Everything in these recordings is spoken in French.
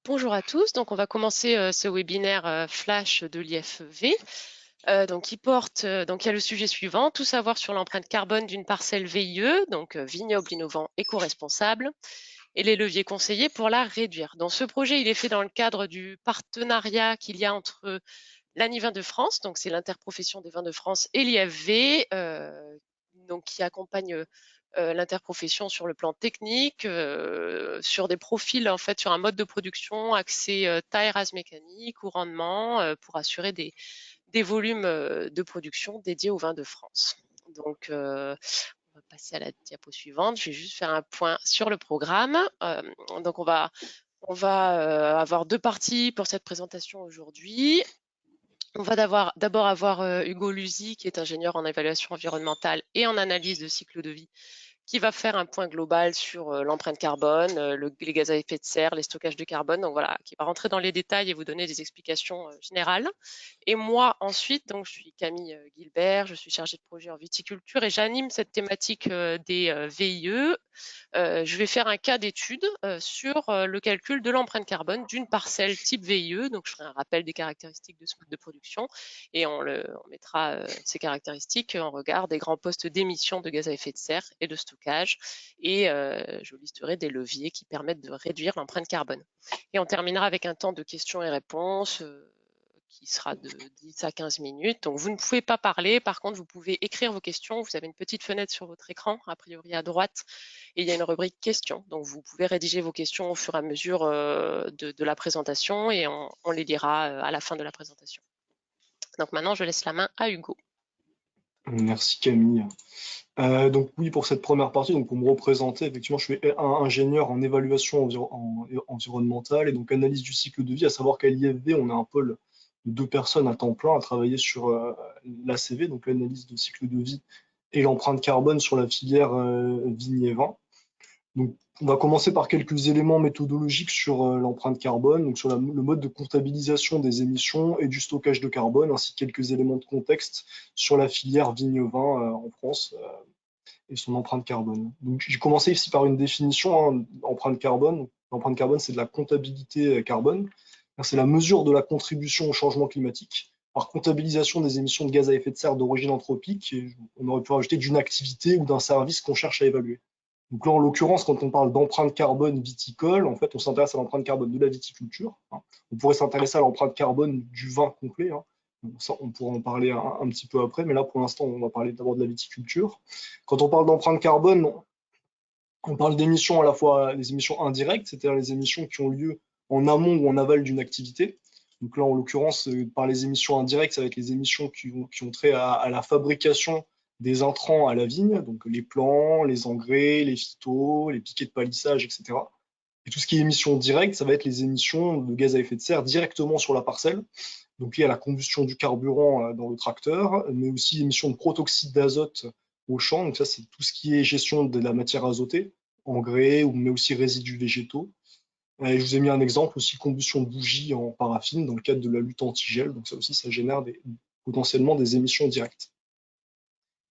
Bonjour à tous. Donc, on va commencer ce webinaire flash de l'IFV. Donc, il y a le sujet suivant, tout savoir sur l'empreinte carbone d'une parcelle VIE, donc vignoble innovant éco-responsable, et les leviers conseillés pour la réduire. Donc, ce projet, il est fait dans le cadre du partenariat qu'il y a entre l'ANI Vins de France, donc c'est l'interprofession des vins de France, et l'IFV, donc qui accompagne l'interprofession sur le plan technique, sur des profils, en fait, sur un mode de production axé taille, race mécanique ou rendement pour assurer des volumes de production dédiés aux vins de France. Donc, on va passer à la diapo suivante. Je vais juste faire un point sur le programme. Donc, on va avoir deux parties pour cette présentation aujourd'hui. On va d'abord avoir Hugo Luzi, qui est ingénieur en évaluation environnementale et en analyse de cycle de vie, qui va faire un point global sur l'empreinte carbone, les gaz à effet de serre, les stockages de carbone. Donc voilà, qui va rentrer dans les détails et vous donner des explications générales. Et moi ensuite, donc je suis Camille Guilbert, je suis chargée de projet en viticulture et j'anime cette thématique des VIE. Je vais faire un cas d'étude sur le calcul de l'empreinte carbone d'une parcelle type VIE. Donc, je ferai un rappel des caractéristiques de ce mode de production et on mettra ces caractéristiques en regard des grands postes d'émissions de gaz à effet de serre et de stockage. Et je listerai des leviers qui permettent de réduire l'empreinte carbone. Et on terminera avec un temps de questions et réponses qui sera de 10 à 15 minutes. Donc, vous ne pouvez pas parler. Par contre, vous pouvez écrire vos questions. Vous avez une petite fenêtre sur votre écran, a priori à droite, et il y a une rubrique questions. Donc, vous pouvez rédiger vos questions au fur et à mesure de la présentation et on les lira à la fin de la présentation. Donc, maintenant, je laisse la main à Hugo. Merci Camille. Donc oui, pour cette première partie, donc pour me représenter, effectivement, je suis ingénieur en évaluation environnementale et donc analyse du cycle de vie, à savoir qu'à l'IFV, on a un pôle de 2 personnes à temps plein à travailler sur l'ACV, donc l'analyse de cycle de vie et l'empreinte carbone sur la filière vigne et vin. Donc, on va commencer par quelques éléments méthodologiques sur l'empreinte carbone, donc sur le mode de comptabilisation des émissions et du stockage de carbone, ainsi que quelques éléments de contexte sur la filière vigne-vin en France et son empreinte carbone. Donc, j'ai commencé ici par une définition, hein, empreinte carbone. L'empreinte carbone, c'est de la comptabilité carbone. C'est la mesure de la contribution au changement climatique par comptabilisation des émissions de gaz à effet de serre d'origine anthropique. Et on aurait pu rajouter d'une activité ou d'un service qu'on cherche à évaluer. Donc là, en l'occurrence, quand on parle d'empreinte carbone viticole, en fait, on s'intéresse à l'empreinte carbone de la viticulture, hein. On pourrait s'intéresser à l'empreinte carbone du vin complet, hein. Ça, on pourra en parler un petit peu après, mais là, pour l'instant, on va parler d'abord de la viticulture. Quand on parle d'empreinte carbone, on parle d'émissions à la fois des émissions indirectes, c'est-à-dire les émissions qui ont lieu en amont ou en aval d'une activité. Donc là, en l'occurrence, par les émissions indirectes, ça va être les émissions qui ont trait à la fabrication des intrants à la vigne, donc les plants, les engrais, les phytos, les piquets de palissage, etc. Et tout ce qui est émissions directes, ça va être les émissions de gaz à effet de serre directement sur la parcelle, donc liées à la combustion du carburant dans le tracteur, mais aussi émissions de protoxyde d'azote au champ. Donc ça, c'est tout ce qui est gestion de la matière azotée, engrais, mais aussi résidus végétaux. Et je vous ai mis un exemple aussi, combustion de bougies en paraffine dans le cadre de la lutte anti-gel. Donc ça aussi, ça génère potentiellement des émissions directes.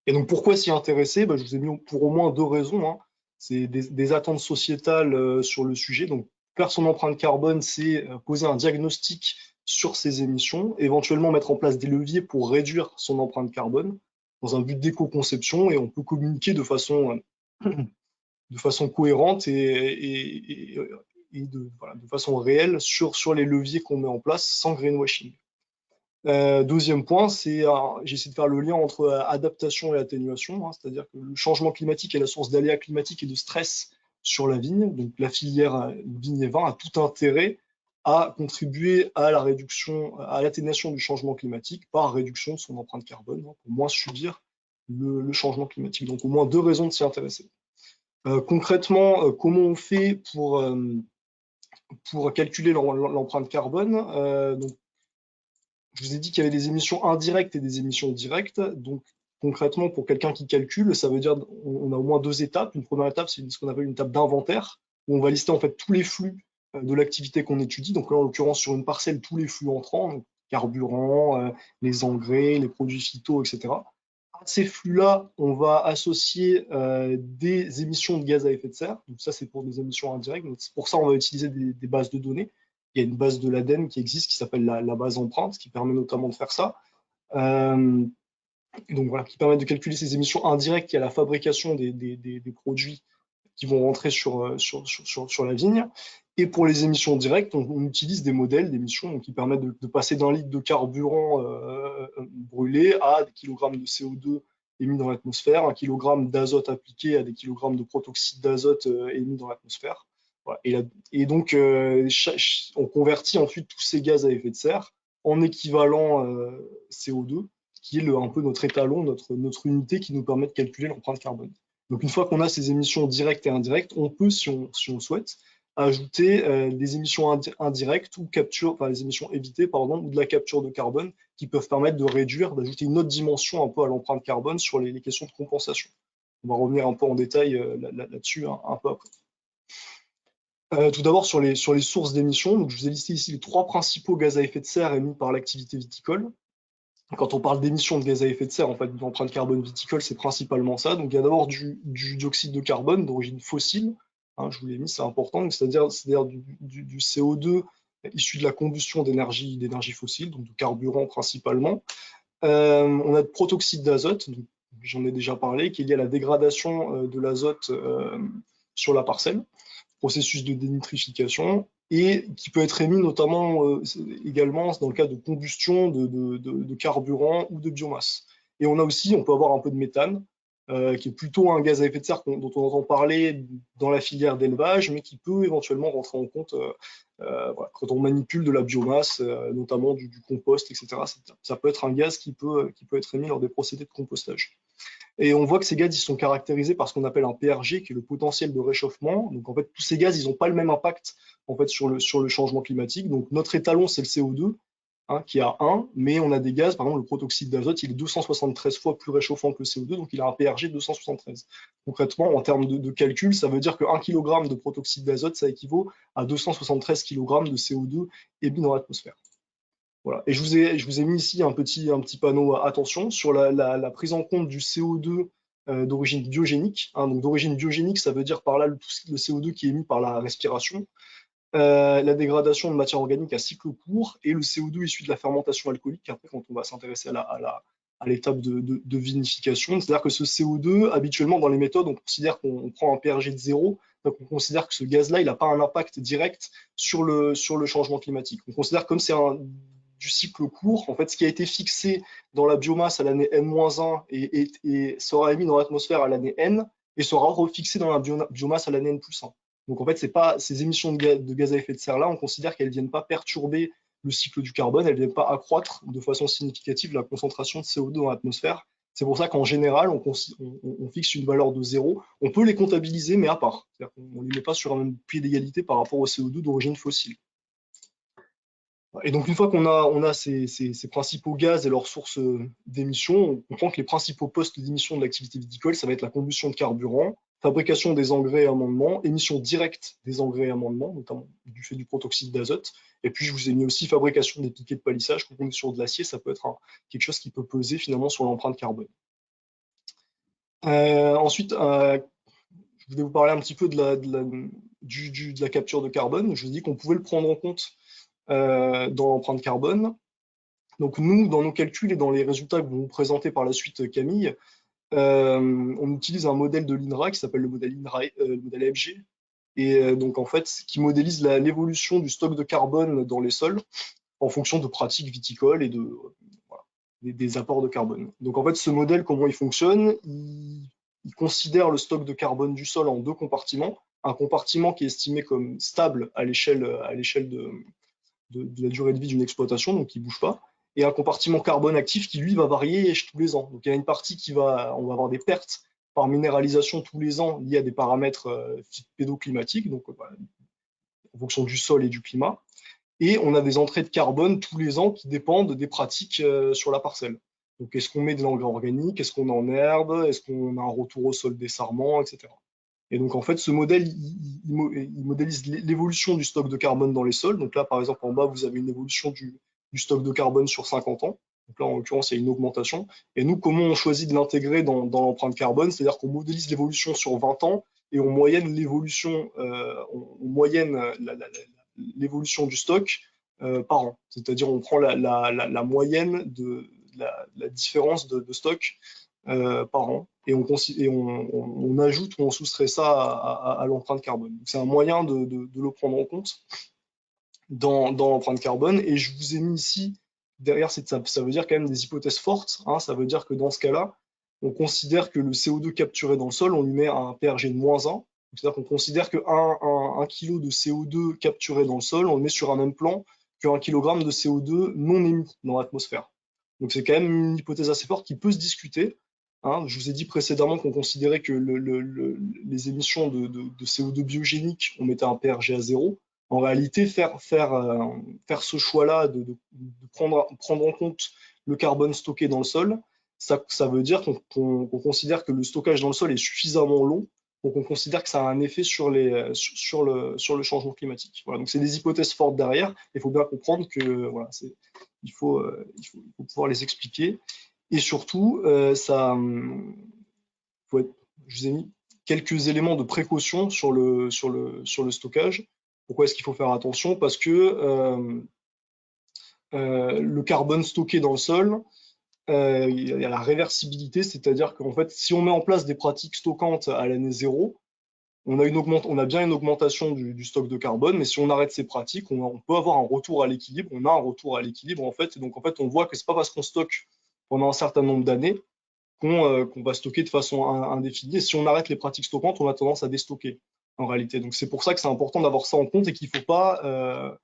Et donc pourquoi s'y intéresser? Je vous ai mis pour au moins 2 raisons, hein. C'est des attentes sociétales sur le sujet. Donc faire son empreinte carbone, c'est poser un diagnostic sur ses émissions, éventuellement mettre en place des leviers pour réduire son empreinte carbone dans un but d'éco-conception, et on peut communiquer de façon cohérente et de façon réelle sur les leviers qu'on met en place sans greenwashing. Deuxième point, j'ai essayé de faire le lien entre adaptation et atténuation, hein, c'est-à-dire que le changement climatique est la source d'aléas climatiques et de stress sur la vigne. Donc la filière vigne et vin a tout intérêt à contribuer à la réduction, à l'atténuation du changement climatique par réduction de son empreinte carbone, hein, pour moins subir le changement climatique. Donc au moins 2 raisons de s'y intéresser. Concrètement, comment on fait pour calculer l'empreinte carbone? Donc, je vous ai dit qu'il y avait des émissions indirectes et des émissions directes. Donc, concrètement, pour quelqu'un qui calcule, ça veut dire on a au moins 2 étapes. Une première étape, c'est ce qu'on appelle une étape d'inventaire, où on va lister en fait tous les flux de l'activité qu'on étudie. Donc là, en l'occurrence, sur une parcelle, tous les flux entrants, donc carburant, les engrais, les produits phyto, etc. À ces flux-là, on va associer des émissions de gaz à effet de serre. Donc ça, c'est pour des émissions indirectes. Donc pour ça, on va utiliser des bases de données. Il y a une base de l'ADEME qui existe, qui s'appelle la base empreinte, qui permet notamment de faire ça. Euh, donc voilà, qui permet de calculer ces émissions indirectes. Il y a la fabrication des produits qui vont rentrer sur la vigne. Et pour les émissions directes, on utilise des modèles d'émissions qui permettent de passer d'un litre de carburant brûlé à des kilogrammes de CO2 émis dans l'atmosphère, un kilogramme d'azote appliqué à des kilogrammes de protoxyde d'azote émis dans l'atmosphère. Voilà. Et donc, on convertit ensuite tous ces gaz à effet de serre en équivalent CO2, qui est un peu notre étalon, notre unité qui nous permet de calculer l'empreinte carbone. Donc, une fois qu'on a ces émissions directes et indirectes, on peut, si on le souhaite, ajouter des émissions indirectes ou capture, enfin les émissions évitées, pardon, ou de la capture de carbone qui peuvent permettre de réduire, d'ajouter une autre dimension un peu à l'empreinte carbone sur les questions de compensation. On va revenir un peu en détail là-dessus un peu après. Tout d'abord sur les sources d'émissions, donc je vous ai listé ici les 3 principaux gaz à effet de serre émis par l'activité viticole. Quand on parle d'émissions de gaz à effet de serre, en fait, d'empreinte carbone viticole, c'est principalement ça. Donc, il y a d'abord du dioxyde de carbone d'origine fossile, hein, je vous l'ai mis, c'est important, c'est-à-dire du CO2 issu de la combustion d'énergie fossile, donc de carburant principalement. On a de protoxyde d'azote, j'en ai déjà parlé, qui est lié à la dégradation de l'azote sur la parcelle, processus de dénitrification, et qui peut être émis notamment également dans le cas de combustion de carburant ou de biomasse. Et on peut avoir un peu de méthane, qui est plutôt un gaz à effet de serre dont on entend parler dans la filière d'élevage, mais qui peut éventuellement rentrer en compte voilà, quand on manipule de la biomasse, notamment du compost, etc. Ça peut être un gaz qui peut être émis lors des procédés de compostage. Et on voit que ces gaz, ils sont caractérisés par ce qu'on appelle un PRG, qui est le potentiel de réchauffement. Donc en fait, tous ces gaz, ils n'ont pas le même impact en fait, sur le changement climatique. Donc notre étalon, c'est le CO2, hein, qui a 1, mais on a des gaz, par exemple le protoxyde d'azote, il est 273 fois plus réchauffant que le CO2, donc il a un PRG de 273. Concrètement, en termes de calcul, ça veut dire que 1 kg de protoxyde d'azote, ça équivaut à 273 kg de CO2 émis dans l'atmosphère. Voilà. Et je vous ai mis ici un petit panneau attention sur la prise en compte du CO2 d'origine biogénique. Hein. Donc d'origine biogénique, ça veut dire par là le CO2 qui est émis par la respiration, la dégradation de matière organique à cycle court et le CO2 issu de la fermentation alcoolique. Après, quand on va s'intéresser à l'étape de vinification, c'est-à-dire que ce CO2, habituellement dans les méthodes, on considère qu'on prend un PRG de 0, donc on considère que ce gaz-là, il n'a pas un impact direct sur le changement climatique. On considère comme c'est du cycle court, en fait, ce qui a été fixé dans la biomasse à l'année N-1 et sera émis dans l'atmosphère à l'année N et sera refixé dans la biomasse à l'année N+1. Donc en fait, c'est pas ces émissions de gaz à effet de serre-là, on considère qu'elles ne viennent pas perturber le cycle du carbone, elles ne viennent pas accroître de façon significative la concentration de CO2 dans l'atmosphère. C'est pour ça qu'en général, on fixe une valeur de 0. On peut les comptabiliser, mais à part. C'est-à-dire qu'on ne les met pas sur un même pied d'égalité par rapport au CO2 d'origine fossile. Et donc, une fois qu'on a ces principaux gaz et leurs sources d'émissions, on comprend que les principaux postes d'émission de l'activité viticole, ça va être la combustion de carburant, fabrication des engrais et amendements, émission directe des engrais et amendements, notamment du fait du protoxyde d'azote. Et puis, je vous ai mis aussi fabrication des piquets de palissage. Quand on est sur de l'acier, ça peut être quelque chose qui peut peser finalement sur l'empreinte carbone. Ensuite, je voulais vous parler un petit peu de la capture de carbone. Je vous ai dit qu'on pouvait le prendre en compte dans l'empreinte carbone. Donc nous, dans nos calculs et dans les résultats que vous nous présentez par la suite, Camille, on utilise un modèle de l'INRA qui s'appelle le modèle FG, et donc en fait, qui modélise l'évolution du stock de carbone dans les sols en fonction de pratiques viticoles et voilà, des apports de carbone. Donc en fait, ce modèle, comment il fonctionne, il considère le stock de carbone du sol en 2 compartiments. Un compartiment qui est estimé comme stable à l'échelle de la durée de vie d'une exploitation, donc qui ne bouge pas, et un compartiment carbone actif qui, lui, va varier tous les ans. Donc il y a une partie on va avoir des pertes par minéralisation tous les ans liées à des paramètres pédoclimatiques, donc en fonction du sol et du climat. Et on a des entrées de carbone tous les ans qui dépendent des pratiques sur la parcelle. Donc est-ce qu'on met de l'engrais organique, est-ce qu'on est en herbe, est-ce qu'on a un retour au sol désarmant, etc. Et donc, en fait, ce modèle, il modélise l'évolution du stock de carbone dans les sols. Donc là, par exemple, en bas, vous avez une évolution du stock de carbone sur 50 ans. Donc là, en l'occurrence, il y a une augmentation. Et nous, comment on choisit de l'intégrer dans l'empreinte carbone? C'est-à-dire qu'on modélise l'évolution sur 20 ans et on moyenne l'évolution, l'évolution du stock par an. C'est-à-dire on prend la moyenne de la différence de stock par an et on ajoute ou on soustrait ça à l'empreinte carbone. C'est un moyen de le prendre en compte dans l'empreinte carbone. Et je vous ai mis ici, derrière, ça veut dire quand même des hypothèses fortes. Hein, ça veut dire que dans ce cas-là, on considère que le CO2 capturé dans le sol, on lui met un PRG de -1. C'est-à-dire qu'on considère qu'un kilo de CO2 capturé dans le sol, on le met sur un même plan qu'un kilogramme de CO2 non émis dans l'atmosphère. Donc c'est quand même une hypothèse assez forte qui peut se discuter. Hein. Je vous ai dit précédemment qu'on considérait que les émissions de CO2 biogéniques, on mettait un PRG à 0. En réalité, faire ce choix-là de prendre en compte le carbone stocké dans le sol, ça veut dire qu'on considère que le stockage dans le sol est suffisamment long pour qu'on considère que ça a un effet sur le changement climatique. Voilà, donc c'est des hypothèses fortes derrière. Il faut bien comprendre que voilà, il faut pouvoir les expliquer. Et surtout, je vous ai mis quelques éléments de précaution sur le stockage. Pourquoi est-ce qu'il faut faire attention? Parce que le carbone stocké dans le sol, il y a la réversibilité, c'est-à-dire qu'en fait, si on met en place des pratiques stockantes à l'année zéro, on a bien une augmentation du stock de carbone, mais si on arrête ces pratiques, on peut avoir un retour à l'équilibre. On a un retour à l'équilibre en fait. Et donc en fait, on voit que c'est pas parce qu'on stocke pendant un certain nombre d'années qu'on va stocker de façon indéfinie. Et si on arrête les pratiques stockantes, on a tendance à déstocker en réalité. Donc c'est pour ça que c'est important d'avoir ça en compte et qu'il ne faut pas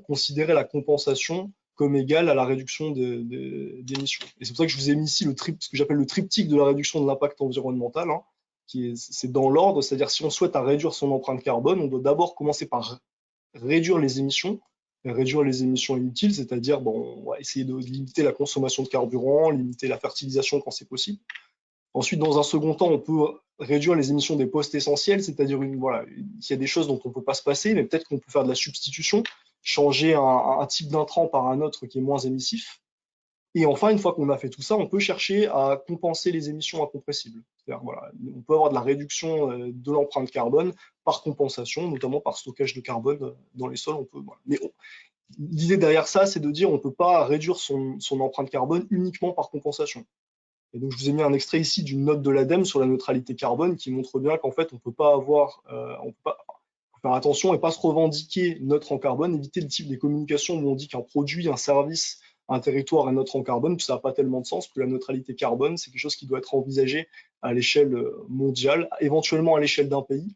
considérer la compensation comme égale à la réduction d'émissions. Et c'est pour ça que je vous ai mis ici ce que j'appelle le triptyque de la réduction de l'impact environnemental, hein, c'est dans l'ordre, c'est-à-dire si on souhaite à réduire son empreinte carbone, on doit d'abord commencer par réduire les émissions inutiles, c'est-à-dire bon, on va essayer de limiter la consommation de carburant, limiter la fertilisation quand c'est possible. Ensuite, dans un second temps, on peut réduire les émissions des postes essentiels, c'est-à-dire voilà, il y a des choses dont on ne peut pas se passer, mais peut-être qu'on peut faire de la substitution, changer un type d'intrant par un autre qui est moins émissif. Et enfin, une fois qu'on a fait tout ça, on peut chercher à compenser les émissions incompressibles. Voilà, on peut avoir de la réduction de l'empreinte carbone par compensation, notamment par stockage de carbone dans les sols. Voilà. Mais l'idée derrière ça, c'est de dire qu'on ne peut pas réduire son empreinte carbone uniquement par compensation. Et donc, je vous ai mis un extrait ici d'une note de l'ADEME sur la neutralité carbone qui montre bien qu'en fait, on peut pas faire attention et pas se revendiquer neutre en carbone, éviter le type des communications où on dit qu'un produit, un service, un territoire est neutre en carbone, puis ça n'a pas tellement de sens, parce que la neutralité carbone, c'est quelque chose qui doit être envisagé à l'échelle mondiale, éventuellement à l'échelle d'un pays.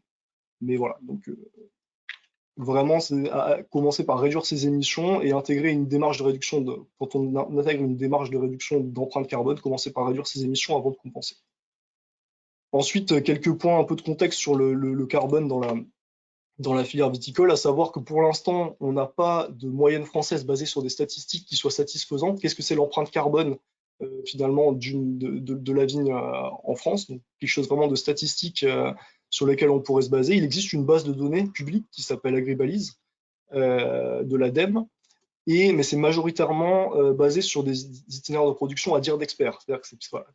Mais voilà, donc vraiment, c'est commencer par réduire ses émissions et intégrer une démarche de réduction quand on intègre une démarche de réduction d'empreinte carbone, commencer par réduire ses émissions avant de compenser. Ensuite, quelques points, un peu de contexte sur le carbone dans la filière viticole, à savoir que pour l'instant, on n'a pas de moyenne française basée sur des statistiques qui soient satisfaisantes. Qu'est-ce que c'est l'empreinte carbone finalement de la vigne en France? Donc, quelque chose vraiment de statistique sur lesquelles on pourrait se baser. Il existe une base de données publique qui s'appelle Agribalise de l'ADEME, mais c'est majoritairement basé sur des itinéraires de production à dire d'experts. C'est-à-dire que,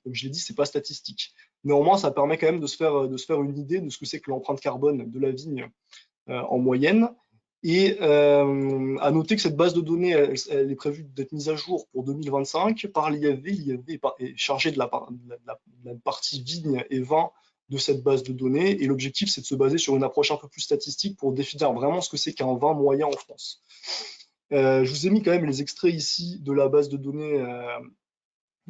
comme je l'ai dit, c'est pas statistique. Néanmoins, ça permet quand même de se faire une idée de ce que c'est que l'empreinte carbone de la vigne en moyenne. Et à noter que cette base de données, elle est prévue d'être mise à jour pour 2025 par l'IFV. L'IFV est chargé de la partie vigne et vin de cette base de données. Et l'objectif, c'est de se baser sur une approche un peu plus statistique pour définir vraiment ce que c'est qu'un vin moyen en France. Je vous ai mis quand même les extraits ici de la base de données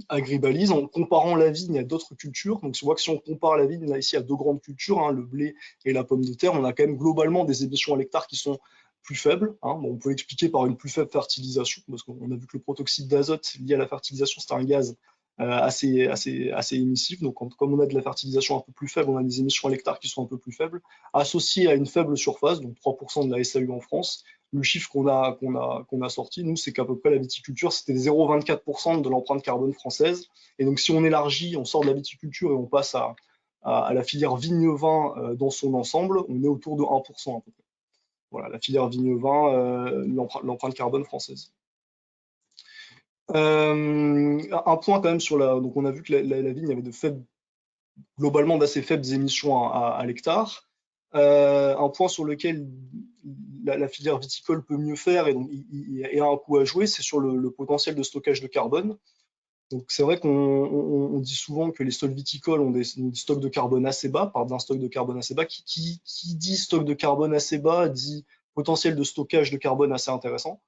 Agribalise en comparant la vigne à d'autres cultures. Donc, on voit que si on compare la vigne là, ici à deux grandes cultures, hein, le blé et la pomme de terre, on a quand même globalement des émissions à l'hectare qui sont plus faibles. Hein. Bon, on peut l'expliquer par une plus faible fertilisation, parce qu'on a vu que le protoxyde d'azote lié à la fertilisation, c'est un gaz assez émissif. Donc, comme on a de la fertilisation un peu plus faible, on a des émissions à l'hectare qui sont un peu plus faibles, associées à une faible surface, donc 3% de la SAU en France. Le chiffre qu'on a sorti, nous, c'est qu'à peu près la viticulture, c'était 0,24% de l'empreinte carbone française. Et donc, si on élargit, on sort de la viticulture et on passe à la filière vigne-vin dans son ensemble, on est autour de 1% à peu près. Voilà, la filière vigne-vin, l'empreinte carbone française. Un point quand même sur la. Donc on a vu que la vigne avait globalement d'assez faibles émissions à l'hectare. Un point sur lequel la filière viticole peut mieux faire et donc il a un coup à jouer, c'est sur le potentiel de stockage de carbone. Donc c'est vrai qu'on dit souvent que les sols viticoles ont des stocks de carbone assez bas, part d'un stock de carbone assez bas. Qui dit stock de carbone assez bas dit potentiel de stockage de carbone assez intéressant.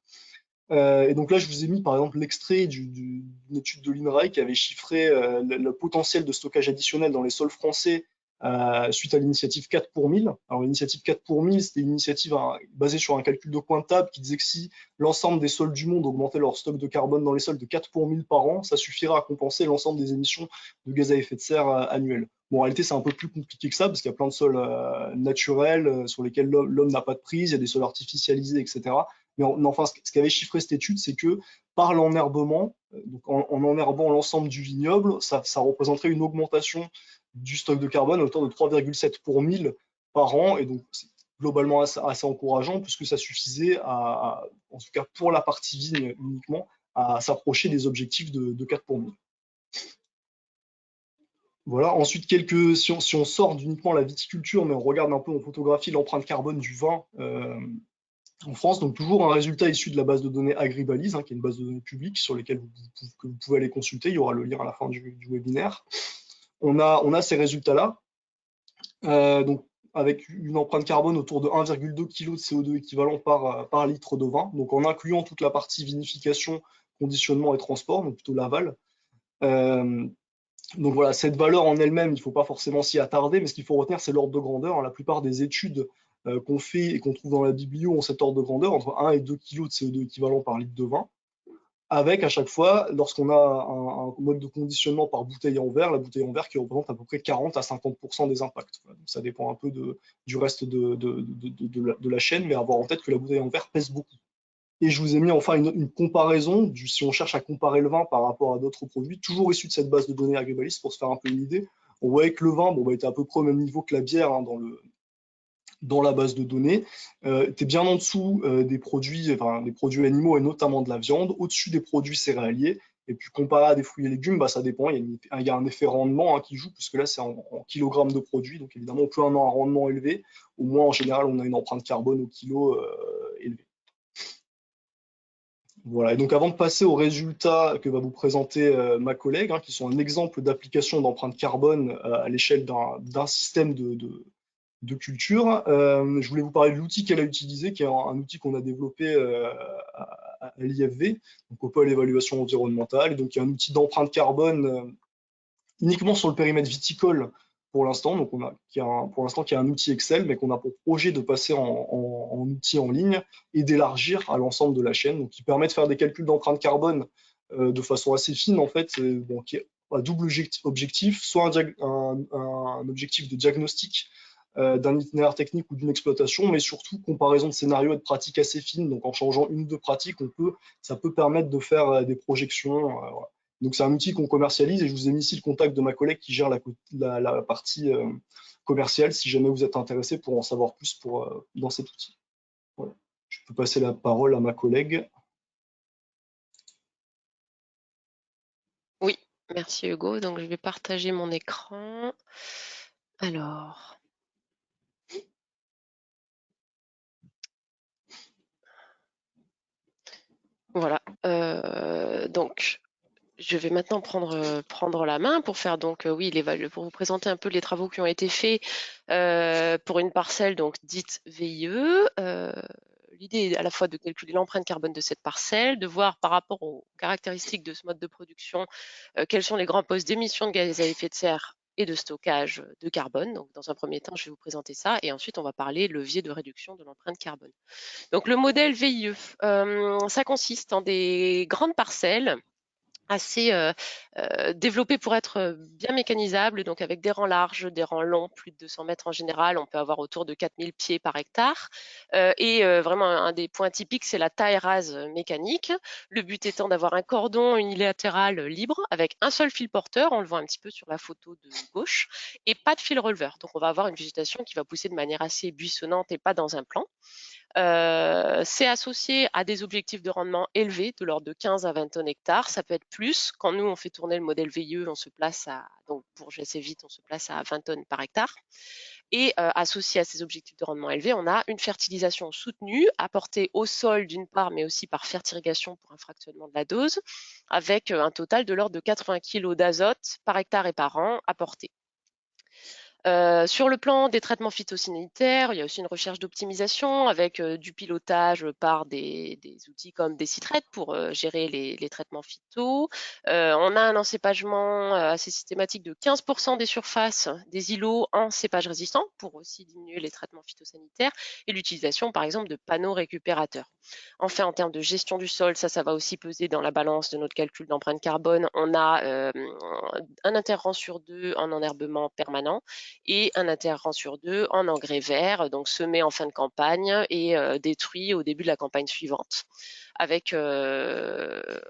Et donc là, je vous ai mis par exemple l'extrait d'une étude de l'INRAE qui avait chiffré le potentiel de stockage additionnel dans les sols français suite à l'initiative 4 pour 1000. Alors l'initiative 4 pour 1000, c'était une initiative basée sur un calcul de coin de table qui disait que si l'ensemble des sols du monde augmentait leur stock de carbone dans les sols de 4 pour 1000 par an, ça suffirait à compenser l'ensemble des émissions de gaz à effet de serre annuelles. Bon, en réalité, c'est un peu plus compliqué que ça, parce qu'il y a plein de sols naturels sur lesquels l'homme n'a pas de prise, il y a des sols artificialisés, etc. Mais enfin, ce qu'avait chiffré cette étude, c'est que par l'enherbement, donc en enherbant l'ensemble du vignoble, ça représenterait une augmentation du stock de carbone à hauteur de 3,7 pour 1000 par an. Et donc, c'est globalement assez encourageant, puisque ça suffisait en tout cas pour la partie vigne uniquement, à s'approcher des objectifs de 4 pour 1000. Voilà. Ensuite, si on sort uniquement la viticulture, mais on regarde un peu, on photographie l'empreinte carbone du vin en France, donc toujours un résultat issu de la base de données Agribalise, qui est une base de données publique sur laquelle que vous pouvez aller consulter. Il y aura le lien à la fin du webinaire. On a ces résultats-là, donc avec une empreinte carbone autour de 1,2 kg de CO2 équivalent par litre de vin, donc en incluant toute la partie vinification, conditionnement et transport, donc plutôt l'aval. Euh, donc voilà, cette valeur en elle-même, il ne faut pas forcément s'y attarder, mais ce qu'il faut retenir, c'est l'ordre de grandeur. La plupart des études qu'on fait et qu'on trouve dans la biblio ont cet ordre de grandeur, entre 1 et 2 kg de CO2 équivalent par litre de vin, avec à chaque fois, lorsqu'on a un mode de conditionnement par bouteille en verre, la bouteille en verre qui représente à peu près 40 à 50% des impacts. Voilà, donc ça dépend un peu du reste de la chaîne, mais avoir en tête que la bouteille en verre pèse beaucoup. Et je vous ai mis enfin une comparaison, si on cherche à comparer le vin par rapport à d'autres produits, toujours issus de cette base de données Agribalis pour se faire un peu une idée. On voyait que le vin était à peu près au même niveau que la bière dans la base de données, était bien en dessous des produits animaux et notamment de la viande, au-dessus des produits céréaliers. Et puis comparé à des fruits et légumes, ça dépend. Il y a un effet rendement qui joue, puisque là c'est en kilogrammes de produits. Donc évidemment, plus on a un rendement élevé, au moins en général on a une empreinte carbone au kilo élevée. Voilà. Et donc avant de passer aux résultats que va vous présenter ma collègue, qui sont un exemple d'application d'empreinte carbone à l'échelle d'un système de culture, je voulais vous parler de l'outil qu'elle a utilisé, qui est un outil qu'on a développé à l'IFV, donc au pôle évaluation environnementale. Et donc il y a un outil d'empreinte carbone uniquement sur le périmètre viticole pour l'instant, donc pour l'instant qui a un outil Excel, mais qu'on a pour projet de passer en outil en ligne et d'élargir à l'ensemble de la chaîne, donc qui permet de faire des calculs d'empreinte carbone de façon assez fine en fait, qui est à double objectif, soit un objectif de diagnostic d'un itinéraire technique ou d'une exploitation, mais surtout comparaison de scénarios et de pratiques assez fines. Donc en changeant une ou deux pratiques, ça peut permettre de faire des projections. Voilà. Donc c'est un outil qu'on commercialise et je vous ai mis ici le contact de ma collègue qui gère la partie commerciale si jamais vous êtes intéressé pour en savoir plus dans cet outil. Voilà. Je peux passer la parole à ma collègue. Oui, merci Hugo. Donc je vais partager mon écran. Alors, voilà. Donc, je vais maintenant prendre la main pour faire donc oui pour vous présenter un peu les travaux qui ont été faits pour une parcelle donc dite VIE. L'idée est à la fois de calculer l'empreinte carbone de cette parcelle, de voir par rapport aux caractéristiques de ce mode de production quels sont les grands postes d'émissions de gaz à effet de serre et de stockage de carbone. Donc, dans un premier temps, je vais vous présenter ça et ensuite on va parler levier de réduction de l'empreinte carbone. Donc, le modèle VIE, ça consiste en des grandes parcelles assez développé pour être bien mécanisable, donc avec des rangs larges, des rangs longs, plus de 200 mètres en général, on peut avoir autour de 4000 pieds par hectare. Et vraiment, un des points typiques, c'est la taille rase mécanique. Le but étant d'avoir un cordon unilatéral libre avec un seul fil porteur, on le voit un petit peu sur la photo de gauche, et pas de fil releveur. Donc on va avoir une végétation qui va pousser de manière assez buissonnante et pas dans un plan. C'est associé à des objectifs de rendement élevés, de l'ordre de 15 à 20 tonnes hectares. Ça peut être plus. Quand nous, on fait tourner le modèle VIE, on se place à, donc pour GC Vite, on se place à 20 tonnes par hectare. Et associé à ces objectifs de rendement élevés, on a une fertilisation soutenue, apportée au sol d'une part, mais aussi par fertirrigation pour un fractionnement de la dose, avec un total de l'ordre de 80 kg d'azote par hectare et par an apporté. Sur le plan des traitements phytosanitaires, il y a aussi une recherche d'optimisation avec du pilotage par des outils comme Décitrade pour gérer les traitements phyto. On a un encépagement assez systématique de 15% des surfaces des îlots en cépage résistant pour aussi diminuer les traitements phytosanitaires et l'utilisation par exemple de panneaux récupérateurs. Enfin, en termes de gestion du sol, ça va aussi peser dans la balance de notre calcul d'empreinte carbone. On a un interrang sur 2 en enherbement permanent et un interrang sur 2 en engrais vert, donc semé en fin de campagne et détruit au début de la campagne suivante. Avec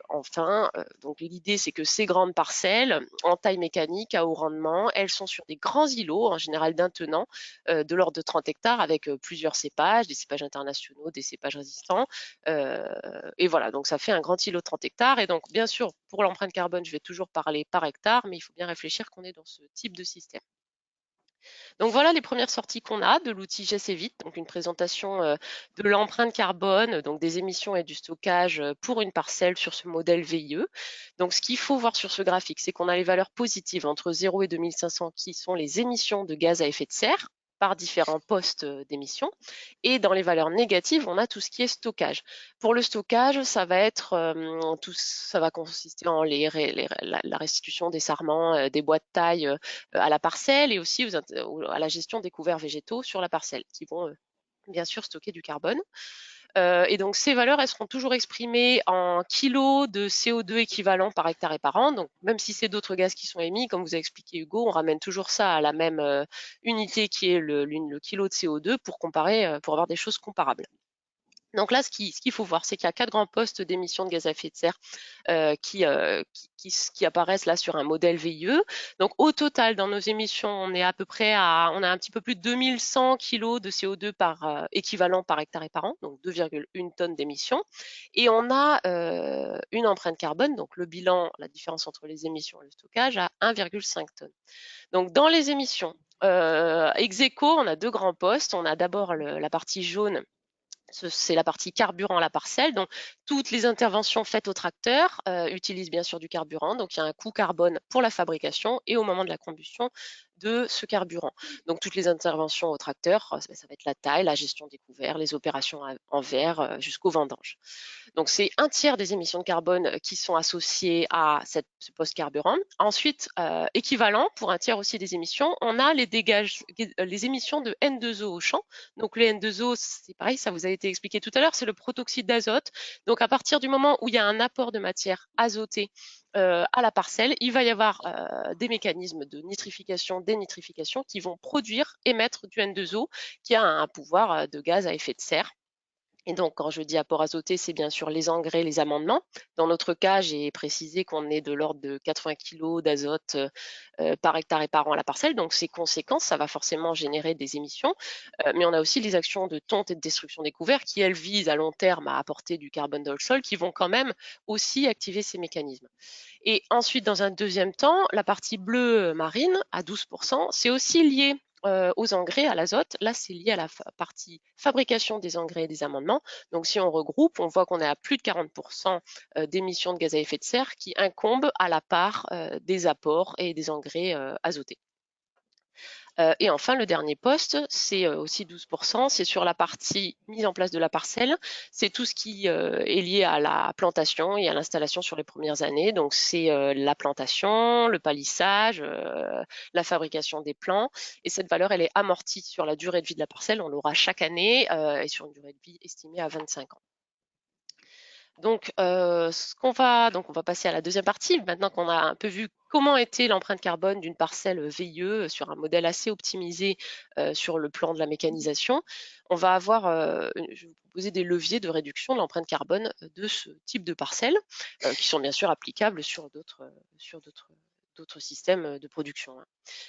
enfin, donc l'idée c'est que ces grandes parcelles en taille mécanique à haut rendement, elles sont sur des grands îlots, en général d'un tenant, de l'ordre de 30 hectares avec plusieurs cépages, des cépages internationaux, des cépages résistants. Et voilà, donc ça fait un grand îlot de 30 hectares. Et donc bien sûr, pour l'empreinte carbone, je vais toujours parler par hectare, mais il faut bien réfléchir qu'on est dans ce type de système. Donc voilà les premières sorties qu'on a de l'outil GCVite, donc une présentation de l'empreinte carbone, donc des émissions et du stockage pour une parcelle sur ce modèle VIE. Donc ce qu'il faut voir sur ce graphique, c'est qu'on a les valeurs positives entre 0 et 2500 qui sont les émissions de gaz à effet de serre par différents postes d'émissions. Et dans les valeurs négatives, on a tout ce qui est stockage. Pour le stockage, ça va être ça va consister en la restitution des sarments, des bois de taille à la parcelle et aussi à la gestion des couverts végétaux sur la parcelle qui vont bien sûr stocker du carbone. Et donc ces valeurs, elles seront toujours exprimées en kilos de CO2 équivalent par hectare et par an. Donc même si c'est d'autres gaz qui sont émis, comme vous a expliqué Hugo, on ramène toujours ça à la même unité qui est le kilo de CO2 pour comparer, pour avoir des choses comparables. Donc là, ce qu'il faut voir, c'est qu'il y a 4 grands postes d'émissions de gaz à effet de serre qui apparaissent là sur un modèle VIE. Donc au total, dans nos émissions, on est à peu près on a un petit peu plus de 2100 kg de CO2 par équivalent par hectare et par an, donc 2,1 tonnes d'émissions. Et on a une empreinte carbone, donc le bilan, la différence entre les émissions et le stockage, à 1,5 tonnes. Donc dans les émissions, ex aequo, on a 2 grands postes. On a d'abord la partie jaune, c'est la partie carburant à la parcelle. Donc, toutes les interventions faites au tracteur utilisent bien sûr du carburant. Donc, il y a un coût carbone pour la fabrication et au moment de la combustion de ce carburant. Donc, toutes les interventions au tracteur, ça va être la taille, la gestion des couverts, les opérations en verre jusqu'au vendange. Donc, c'est un tiers des émissions de carbone qui sont associées à ce poste carburant. Ensuite, équivalent pour un tiers aussi des émissions, on a les émissions de N2O au champ. Donc, le N2O, c'est pareil, ça vous a été expliqué tout à l'heure, c'est le protoxyde d'azote. Donc, à partir du moment où il y a un apport de matière azotée à la parcelle, il va y avoir des mécanismes de nitrification, dénitrification qui vont produire, émettre du N2O qui a un pouvoir de gaz à effet de serre. Et donc, quand je dis apport azoté, c'est bien sûr les engrais, les amendements. Dans notre cas, j'ai précisé qu'on est de l'ordre de 80 kg d'azote par hectare et par an à la parcelle. Donc, ces conséquences, ça va forcément générer des émissions. Mais on a aussi les actions de tonte et de destruction des couverts qui, elles, visent à long terme à apporter du carbone dans le sol, qui vont quand même aussi activer ces mécanismes. Et ensuite, dans un deuxième temps, la partie bleue marine à 12%, c'est aussi lié aux engrais, à l'azote. Là, c'est lié à la partie fabrication des engrais et des amendements. Donc, si on regroupe, on voit qu'on est à plus de 40% d'émissions de gaz à effet de serre qui incombent à la part des apports et des engrais azotés. Et enfin, le dernier poste, c'est aussi 12%, c'est sur la partie mise en place de la parcelle. C'est tout ce qui est lié à la plantation et à l'installation sur les premières années. Donc, c'est la plantation, le palissage, la fabrication des plants. Et cette valeur, elle est amortie sur la durée de vie de la parcelle. On l'aura chaque année et sur une durée de vie estimée à 25 ans. Donc, on va passer à la deuxième partie. Maintenant qu'on a un peu vu comment était l'empreinte carbone d'une parcelle VIE sur un modèle assez optimisé sur le plan de la mécanisation, on va avoir, je vais vous proposer des leviers de réduction de l'empreinte carbone de ce type de parcelle, qui sont bien sûr applicables sur d'autres d'autres systèmes de production, hein.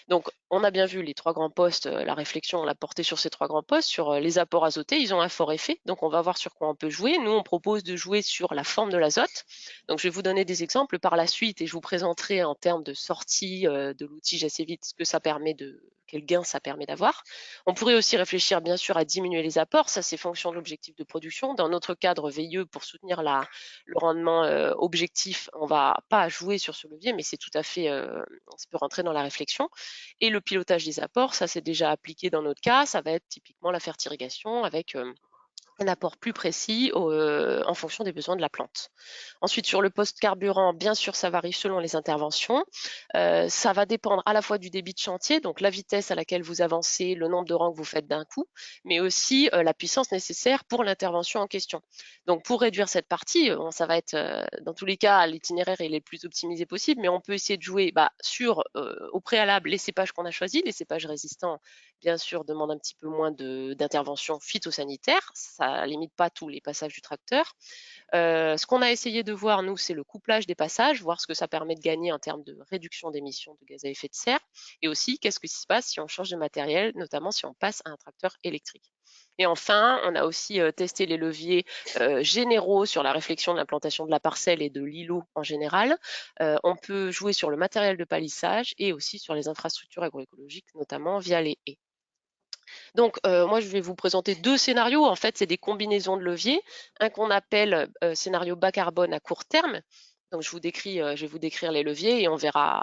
Donc, on a bien vu les 3 grands postes, la réflexion, on l'a portée sur ces 3 grands postes, sur, les apports azotés, ils ont un fort effet, donc on va voir sur quoi on peut jouer. Nous, on propose de jouer sur la forme de l'azote. Donc je vais vous donner des exemples par la suite et je vous présenterai en termes de sortie, de l'outil assez vite ce que ça permet quel gain ça permet d'avoir. On pourrait aussi réfléchir bien sûr à diminuer les apports, ça c'est fonction de l'objectif de production. Dans notre cadre VIE, pour soutenir le rendement, objectif, on va pas jouer sur ce levier, mais c'est tout à fait, ça peut rentrer dans la réflexion. Et le pilotage des apports, ça c'est déjà appliqué dans notre cas, ça va être typiquement la fertirrigation avec un apport plus précis en fonction des besoins de la plante. Ensuite, sur le poste carburant, bien sûr, ça varie selon les interventions. Ça va dépendre à la fois du débit de chantier, donc la vitesse à laquelle vous avancez, le nombre de rangs que vous faites d'un coup, mais aussi la puissance nécessaire pour l'intervention en question. Donc, pour réduire cette partie, bon, ça va être dans tous les cas, l'itinéraire est le plus optimisé possible, mais on peut essayer de jouer sur, au préalable, les cépages qu'on a choisis. Les cépages résistants, bien sûr, demandent un petit peu moins d'intervention phytosanitaire. Ça limite pas tous les passages du tracteur. Ce qu'on a essayé de voir, nous, c'est le couplage des passages, voir ce que ça permet de gagner en termes de réduction d'émissions de gaz à effet de serre, et aussi qu'est-ce qui se passe si on change de matériel, notamment si on passe à un tracteur électrique. Et enfin, on a aussi testé les leviers généraux sur la réflexion de l'implantation de la parcelle et de l'îlot en général. On peut jouer sur le matériel de palissage et aussi sur les infrastructures agroécologiques, notamment via les haies. Donc, moi, je vais vous présenter 2 scénarios. En fait, c'est des combinaisons de leviers. Un qu'on appelle scénario bas carbone à court terme. Donc, je vais vous décrire les leviers et on verra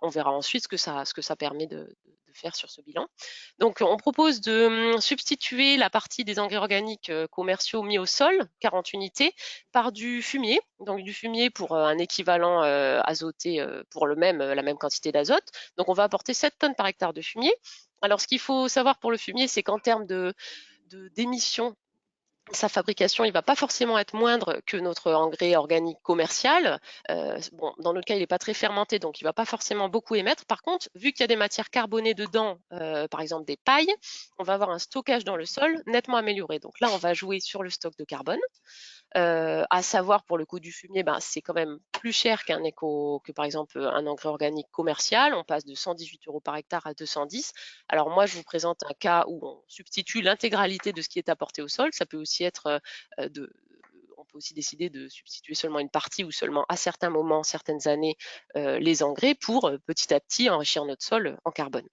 ensuite ce que ça permet de faire sur ce bilan. Donc, on propose de substituer la partie des engrais organiques commerciaux mis au sol, 40 unités, par du fumier. Donc, du fumier pour un équivalent azoté pour la même quantité d'azote. Donc, on va apporter 7 tonnes par hectare de fumier. Alors, ce qu'il faut savoir pour le fumier, c'est qu'en termes d'émissions, sa fabrication, il ne va pas forcément être moindre que notre engrais organique commercial. Bon, dans notre cas, il n'est pas très fermenté, donc il ne va pas forcément beaucoup émettre. Par contre, vu qu'il y a des matières carbonées dedans, par exemple des pailles, on va avoir un stockage dans le sol nettement amélioré. Donc là, on va jouer sur le stock de carbone. À savoir pour le coût du fumier, c'est quand même plus cher que par exemple un engrais organique commercial. On passe de 118 € par hectare à 210. Alors moi, je vous présente un cas où on substitue l'intégralité de ce qui est apporté au sol. Ça peut aussi être on peut aussi décider de substituer seulement une partie ou seulement à certains moments, certaines années, les engrais pour petit à petit enrichir notre sol en carbone.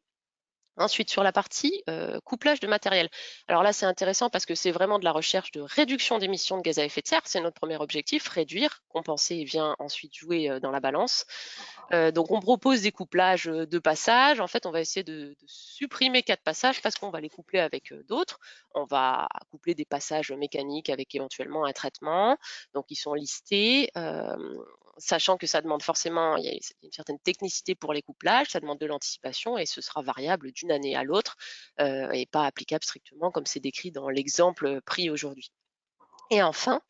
Ensuite, sur la partie couplage de matériel. Alors là, c'est intéressant parce que c'est vraiment de la recherche de réduction d'émissions de gaz à effet de serre. C'est notre premier objectif, réduire, compenser vient ensuite jouer dans la balance. Donc, on propose des couplages de passages. En fait, on va essayer de supprimer 4 passages parce qu'on va les coupler avec d'autres. On va coupler des passages mécaniques avec éventuellement un traitement. Donc, ils sont listés. Sachant que ça demande forcément, il y a une certaine technicité pour les couplages, ça demande de l'anticipation et ce sera variable d'une année à l'autre et pas applicable strictement comme c'est décrit dans l'exemple pris aujourd'hui. Et enfin,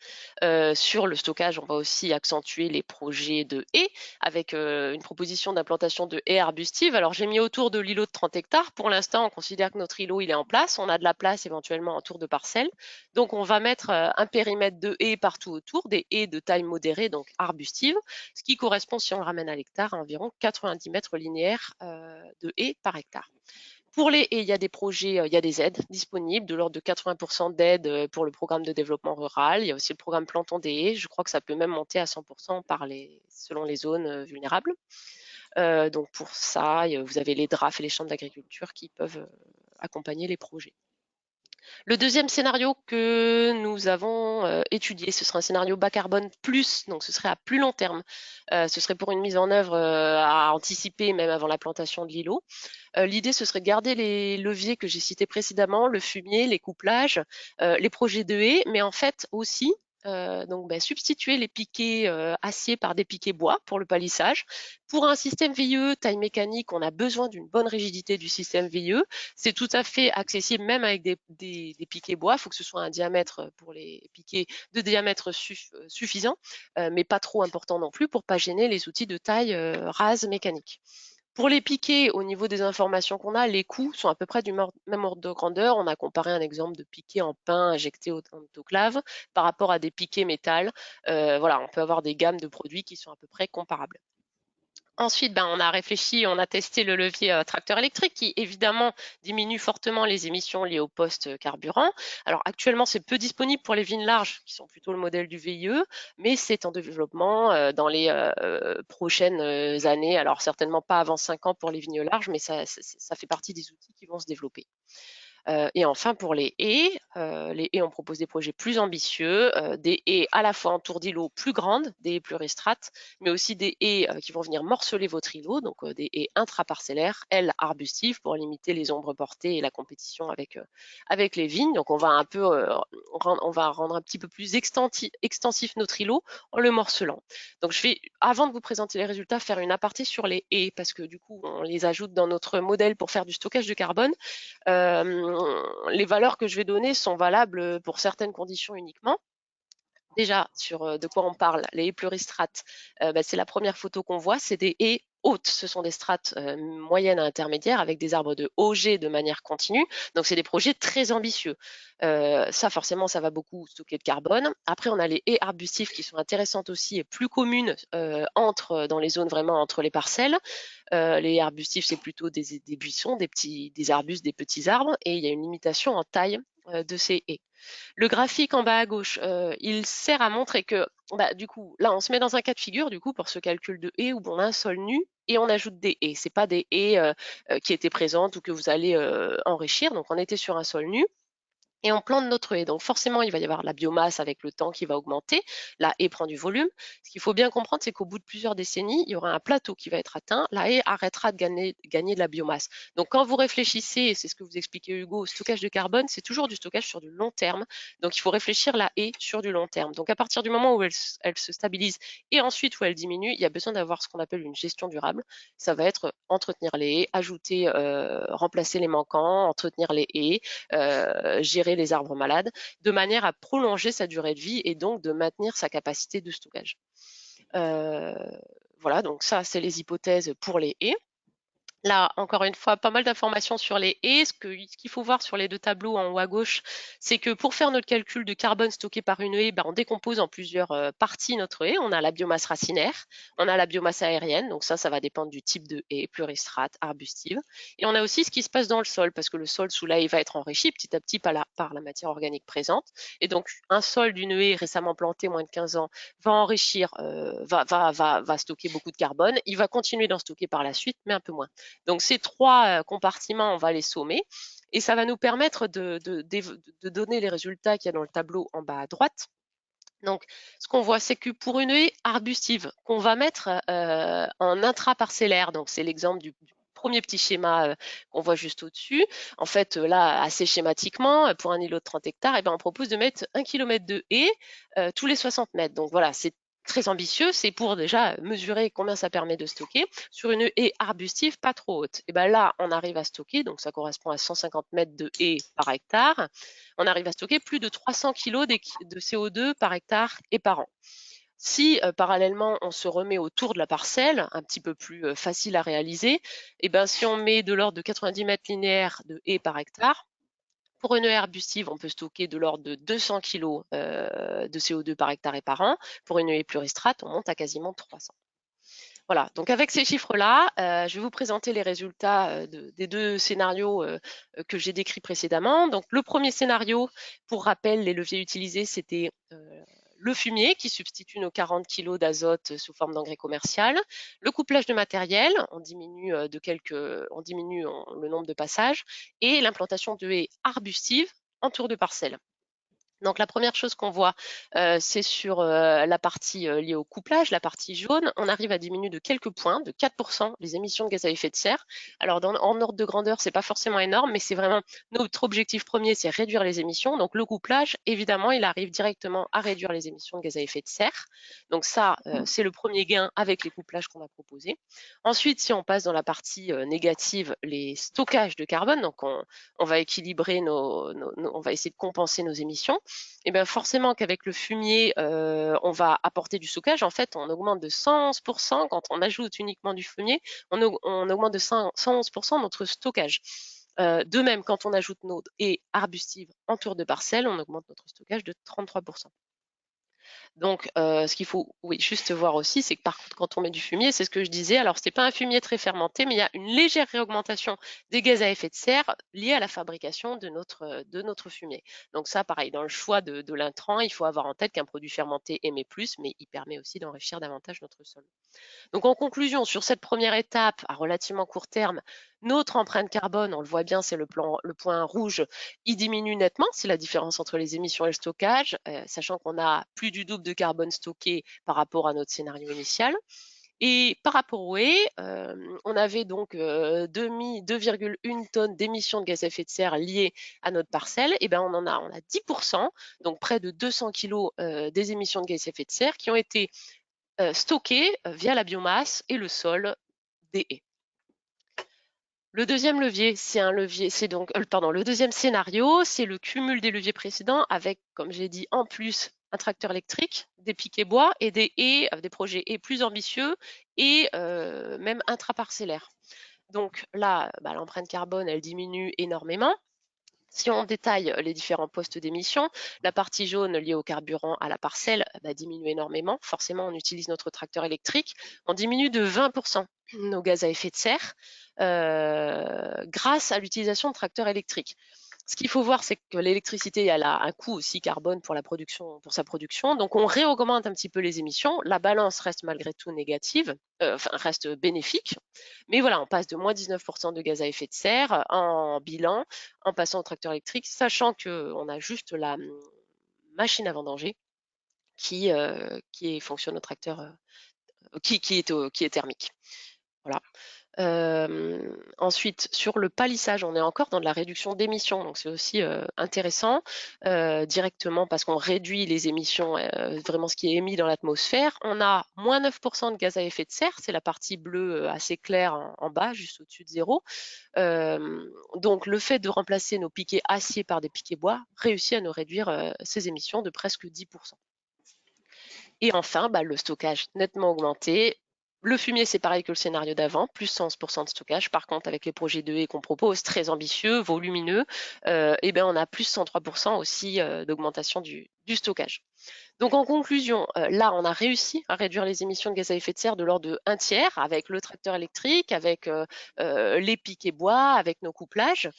sur le stockage, on va aussi accentuer les projets de haies avec une proposition d'implantation de haies arbustives. Alors j'ai mis autour de l'îlot de 30 hectares. Pour l'instant, on considère que notre îlot il est en place. On a de la place éventuellement autour de parcelles. Donc on va mettre un périmètre de haies partout autour, des haies de taille modérée, donc arbustives, ce qui correspond, si on le ramène à l'hectare, à environ 90 mètres linéaires de haies par hectare. Pour les haies, il y a des projets, il y a des aides disponibles, de l'ordre de 80% d'aides pour le programme de développement rural. Il y a aussi le programme Plantons des haies. Je crois que ça peut même monter à 100% selon les zones vulnérables. Donc pour ça, vous avez les DRAF et les chambres d'agriculture qui peuvent accompagner les projets. Le deuxième scénario que nous avons étudié, ce sera un scénario bas carbone plus, donc ce serait à plus long terme. Ce serait pour une mise en œuvre à anticiper même avant la plantation de l'îlot. L'idée, ce serait de garder les leviers que j'ai cités précédemment, le fumier, les couplages, les projets de haies, mais en fait aussi substituer les piquets acier par des piquets bois pour le palissage. Pour un système VIE taille mécanique, on a besoin d'une bonne rigidité du système VIE. C'est tout à fait accessible même avec des piquets bois. Il faut que ce soit un diamètre pour les piquets de diamètre suffisant, mais pas trop important non plus pour pas gêner les outils de taille rase mécanique. Pour les piquets, au niveau des informations qu'on a, les coûts sont à peu près du même ordre de grandeur. On a comparé un exemple de piquet en pain injecté en autoclave par rapport à des piquets métal. Voilà, on peut avoir des gammes de produits qui sont à peu près comparables. Ensuite, ben, on a réfléchi, on a testé le levier tracteur électrique qui évidemment diminue fortement les émissions liées au poste carburant. Alors actuellement, c'est peu disponible pour les vignes larges qui sont plutôt le modèle du VIE, mais c'est en développement dans les prochaines années. Alors certainement pas avant 5 ans pour les vignes larges, mais ça fait partie des outils qui vont se développer. Et enfin, pour les haies, on propose des projets plus ambitieux, des haies à la fois en tour d'îlot plus grandes, des haies plus restrates, mais aussi des haies qui vont venir morceler votre îlot, donc des haies intraparcellaires, elles arbustives pour limiter les ombres portées et la compétition avec les vignes. Donc on va un peu on va rendre un petit peu plus extensif notre îlot en le morcelant. Donc je vais, avant de vous présenter les résultats, faire une aparté sur les haies parce que du coup on les ajoute dans notre modèle pour faire du stockage de carbone. Les valeurs que je vais donner sont valables pour certaines conditions uniquement. Déjà, sur de quoi on parle, les haies pluristrates, bah, c'est la première photo qu'on voit, c'est des haies hautes, ce sont des strates moyennes à intermédiaires avec des arbres de haut G de manière continue, donc c'est des projets très ambitieux. Ça forcément, ça va beaucoup stocker de carbone. Après, on a les haies arbustives qui sont intéressantes aussi et plus communes dans les zones vraiment entre les parcelles. Les haies arbustifs, c'est plutôt des buissons, des arbustes, des petits arbres, et il y a une limitation en taille de ces haies. Le graphique en bas à gauche, il sert à montrer que, bah, du coup, là, on se met dans un cas de figure, du coup, pour ce calcul de haies où on a un sol nu et on ajoute des haies. C'est pas des haies qui étaient présentes ou que vous allez enrichir. Donc, on était sur un sol nu et on plante notre haie. Donc forcément, il va y avoir la biomasse avec le temps qui va augmenter. La haie prend du volume. Ce qu'il faut bien comprendre, c'est qu'au bout de plusieurs décennies, il y aura un plateau qui va être atteint. La haie arrêtera de gagner de la biomasse. Donc quand vous réfléchissez, et c'est ce que vous expliquez Hugo, au stockage de carbone, c'est toujours du stockage sur du long terme. Donc il faut réfléchir la haie sur du long terme. Donc à partir du moment où elle se stabilise et ensuite où elle diminue, il y a besoin d'avoir ce qu'on appelle une gestion durable. Ça va être entretenir les haies, ajouter, remplacer les manquants, entretenir les haies, gérer les arbres malades, de manière à prolonger sa durée de vie et donc de maintenir sa capacité de stockage. Euh, voilà, donc ça, c'est les hypothèses pour les haies. Là, encore une fois, pas mal d'informations sur les haies. Ce qu'il faut voir sur les deux tableaux en haut à gauche, c'est que pour faire notre calcul de carbone stocké par une haie, ben, on décompose en plusieurs parties notre haie. On a la biomasse racinaire, on a la biomasse aérienne, donc ça va dépendre du type de haie, pluristrate, arbustive. Et on a aussi ce qui se passe dans le sol, parce que le sol sous la haie va être enrichi petit à petit par la matière organique présente. Et donc, un sol d'une haie récemment plantée, moins de 15 ans, va enrichir, va stocker beaucoup de carbone. Il va continuer d'en stocker par la suite, mais un peu moins. Donc ces trois compartiments, on va les sommer et ça va nous permettre de donner les résultats qu'il y a dans le tableau en bas à droite. Donc ce qu'on voit, c'est que pour une haie arbustive qu'on va mettre en intraparcellaire, donc c'est l'exemple du premier petit schéma qu'on voit juste au-dessus. En fait, là, assez schématiquement, pour un îlot de 30 hectares, eh ben, on propose de mettre 1 km de haie tous les 60 mètres. Donc voilà, c'est très ambitieux, c'est pour déjà mesurer combien ça permet de stocker sur une haie arbustive pas trop haute. Et ben là, on arrive à stocker, donc ça correspond à 150 mètres de haie par hectare. On arrive à stocker plus de 300 kg de CO2 par hectare et par an. Si parallèlement on se remet autour de la parcelle, un petit peu plus facile à réaliser, et ben si on met de l'ordre de 90 mètres linéaires de haies par hectare, pour une haie arbustive, on peut stocker de l'ordre de 200 kg de CO2 par hectare et par an. Pour une haie pluristrate, on monte à quasiment 300. Voilà, donc avec ces chiffres-là, je vais vous présenter les résultats des deux scénarios que j'ai décrits précédemment. Donc le premier scénario, pour rappel, les leviers utilisés, c'était le fumier qui substitue nos 40 kg d'azote sous forme d'engrais commercial, le couplage de matériel, on diminue le nombre de passages, et l'implantation de haies arbustives en tour de parcelle. Donc la première chose qu'on voit, c'est sur la partie liée au couplage, la partie jaune, on arrive à diminuer de quelques points, de 4%, les émissions de gaz à effet de serre. Alors en ordre de grandeur, c'est pas forcément énorme, mais c'est vraiment notre objectif premier, c'est réduire les émissions. Donc le couplage, évidemment, il arrive directement à réduire les émissions de gaz à effet de serre. Donc ça, c'est le premier gain avec les couplages qu'on a proposés. Ensuite, si on passe dans la partie négative, les stockages de carbone, donc on va équilibrer on va essayer de compenser nos émissions. Et bien forcément qu'avec le fumier, on va apporter du stockage. En fait, on augmente de 111% quand on ajoute uniquement du fumier, on augmente de 111% notre stockage. De même, quand on ajoute nos haies arbustives en tour de parcelle, on augmente notre stockage de 33%. Donc, ce qu'il faut, oui, juste voir aussi, c'est que par contre, quand on met du fumier, c'est ce que je disais, alors c'est pas un fumier très fermenté, mais il y a une légère réaugmentation des gaz à effet de serre liée à la fabrication de notre fumier. Donc ça, pareil, dans le choix de l'intrant, il faut avoir en tête qu'un produit fermenté émet plus, mais il permet aussi d'enrichir davantage notre sol. Donc en conclusion, sur cette première étape à relativement court terme, notre empreinte carbone, on le voit bien, c'est le point rouge, il diminue nettement, c'est la différence entre les émissions et le stockage, sachant qu'on a plus du double de carbone stocké par rapport à notre scénario initial. Et par rapport au haies, on avait donc 2,1 tonnes d'émissions de gaz à effet de serre liées à notre parcelle. Et ben on a 10%, donc près de 200 kilos des émissions de gaz à effet de serre qui ont été stockées via la biomasse et le sol des haies. Le deuxième levier, c'est un levier, c'est donc, pardon, le deuxième scénario, c'est le cumul des leviers précédents avec, comme j'ai dit, en plus un tracteur électrique, des piquets bois et des haies, des projets haies plus ambitieux et même intraparcellaires. Donc là, l'empreinte carbone, elle diminue énormément. Si on détaille les différents postes d'émission, la partie jaune liée au carburant à la parcelle diminue énormément. Forcément, on utilise notre tracteur électrique. On diminue de 20% nos gaz à effet de serre grâce à l'utilisation de tracteurs électriques. Ce qu'il faut voir, c'est que l'électricité, elle a un coût aussi carbone pour sa production. Donc, on réaugmente un petit peu les émissions. La balance reste malgré tout négative, reste bénéfique. Mais voilà, on passe de moins 19% de gaz à effet de serre en bilan en passant au tracteur électrique, sachant qu'on a juste la machine à vendanger qui fonctionne au tracteur, qui est thermique. Voilà. Ensuite, sur le palissage, on est encore dans de la réduction d'émissions, donc c'est aussi intéressant directement parce qu'on réduit les émissions, vraiment ce qui est émis dans l'atmosphère. On a moins 9% de gaz à effet de serre, c'est la partie bleue assez claire en bas, juste au-dessus de zéro. Donc le fait de remplacer nos piquets acier par des piquets bois réussit à nous réduire ces émissions de presque 10%. Et enfin, le stockage nettement augmenté. Le fumier, c'est pareil que le scénario d'avant, plus 11% de stockage. Par contre, avec les projets de haies qu'on propose, très ambitieux, volumineux, on a plus 103% aussi d'augmentation du stockage. Donc en conclusion, là, on a réussi à réduire les émissions de gaz à effet de serre de l'ordre de 1/3 avec le tracteur électrique, avec les piquets bois, avec nos couplages.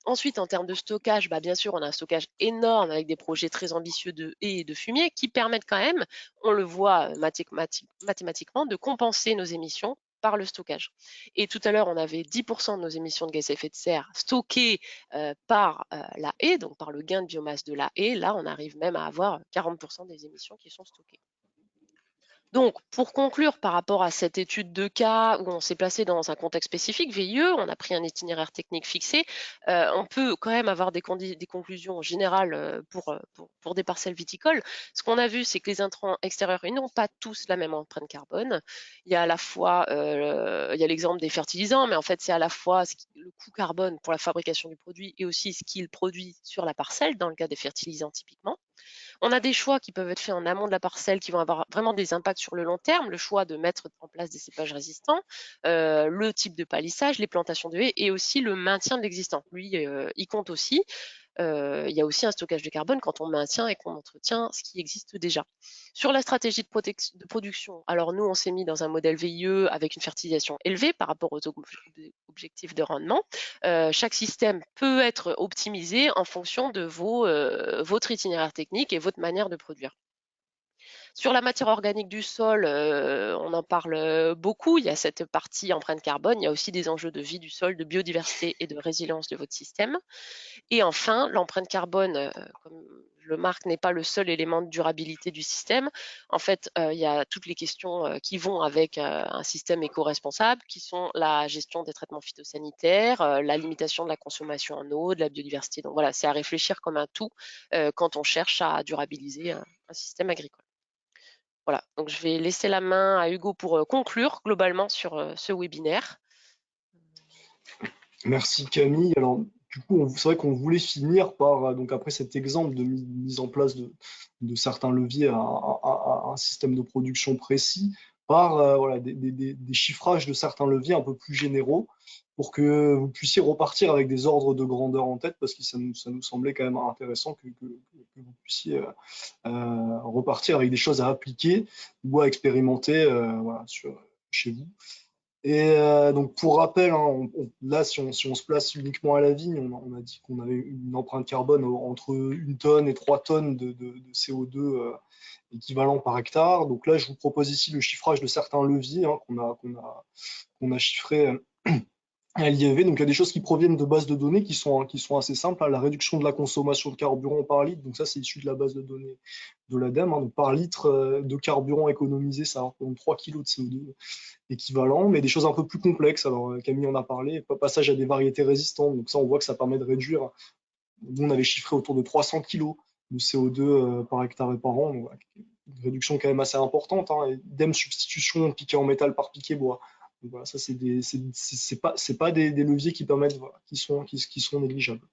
Ensuite, en termes de stockage, bien sûr, on a un stockage énorme avec des projets très ambitieux de haies et de fumier qui permettent quand même, on le voit mathématiquement, de compenser nos émissions par le stockage. Et tout à l'heure, on avait 10% de nos émissions de gaz à effet de serre stockées par la haie, donc par le gain de biomasse de la haie. Là, on arrive même à avoir 40% des émissions qui sont stockées. Donc, pour conclure par rapport à cette étude de cas où on s'est placé dans un contexte spécifique, VIE, on a pris un itinéraire technique fixé, on peut quand même avoir des conclusions générales pour des parcelles viticoles. Ce qu'on a vu, c'est que les intrants extérieurs, ils n'ont pas tous la même empreinte carbone. Il y a à la fois, il y a l'exemple des fertilisants, mais en fait, c'est à la fois le coût carbone pour la fabrication du produit et aussi ce qu'il produit sur la parcelle, dans le cas des fertilisants typiquement. On a des choix qui peuvent être faits en amont de la parcelle qui vont avoir vraiment des impacts sur le long terme, le choix de mettre en place des cépages résistants, le type de palissage, les plantations de haies et aussi le maintien de l'existant. Lui, il compte aussi. Il y a aussi un stockage de carbone quand on maintient et qu'on entretient ce qui existe déjà. Sur la stratégie de production, alors nous, on s'est mis dans un modèle VIE avec une fertilisation élevée par rapport aux objectifs de rendement. Chaque système peut être optimisé en fonction de votre itinéraire technique et votre manière de produire. Sur la matière organique du sol, on en parle beaucoup. Il y a cette partie empreinte carbone. Il y a aussi des enjeux de vie du sol, de biodiversité et de résilience de votre système. Et enfin, l'empreinte carbone, comme le marque, n'est pas le seul élément de durabilité du système. En fait, il y a toutes les questions qui vont avec un système éco-responsable, qui sont la gestion des traitements phytosanitaires, la limitation de la consommation en eau, de la biodiversité. Donc voilà, c'est à réfléchir comme un tout quand on cherche à durabiliser un système agricole. Voilà, donc je vais laisser la main à Hugo pour conclure globalement sur ce webinaire. Merci Camille. Alors, du coup, c'est vrai qu'on voulait finir par, donc après cet exemple de mise en place de certains leviers à un système de production précis, par voilà, des chiffrages de certains leviers un peu plus généraux pour que vous puissiez repartir avec des ordres de grandeur en tête, parce que ça nous semblait quand même intéressant que que vous puissiez repartir avec des choses à appliquer ou à expérimenter voilà, chez vous. Et donc pour rappel, hein, là si on se place uniquement à la vigne, on a dit qu'on avait une empreinte carbone entre 1 tonne et 3 tonnes de CO2 équivalent par hectare. Donc là, je vous propose ici le chiffrage de certains leviers hein, qu'on a chiffrés à l'IEV. Donc il y a des choses qui proviennent de bases de données qui sont assez simples. Hein. La réduction de la consommation de carburant par litre, donc ça c'est issu de la base de données de l'ADEME. Hein. Donc par litre de carburant économisé, ça représente 3 kg de CO2 équivalent, mais des choses un peu plus complexes. Alors Camille en a parlé, passage à des variétés résistantes. Donc ça on voit que ça permet de réduire. Nous on avait chiffré autour de 300 kg de CO2 par hectare et par an. Donc, voilà, une réduction quand même assez importante. Hein. Idem substitution piqué en métal par piqué bois. Donc voilà, ça c'est pas des leviers qui permettent, voilà, qui sont négligeables.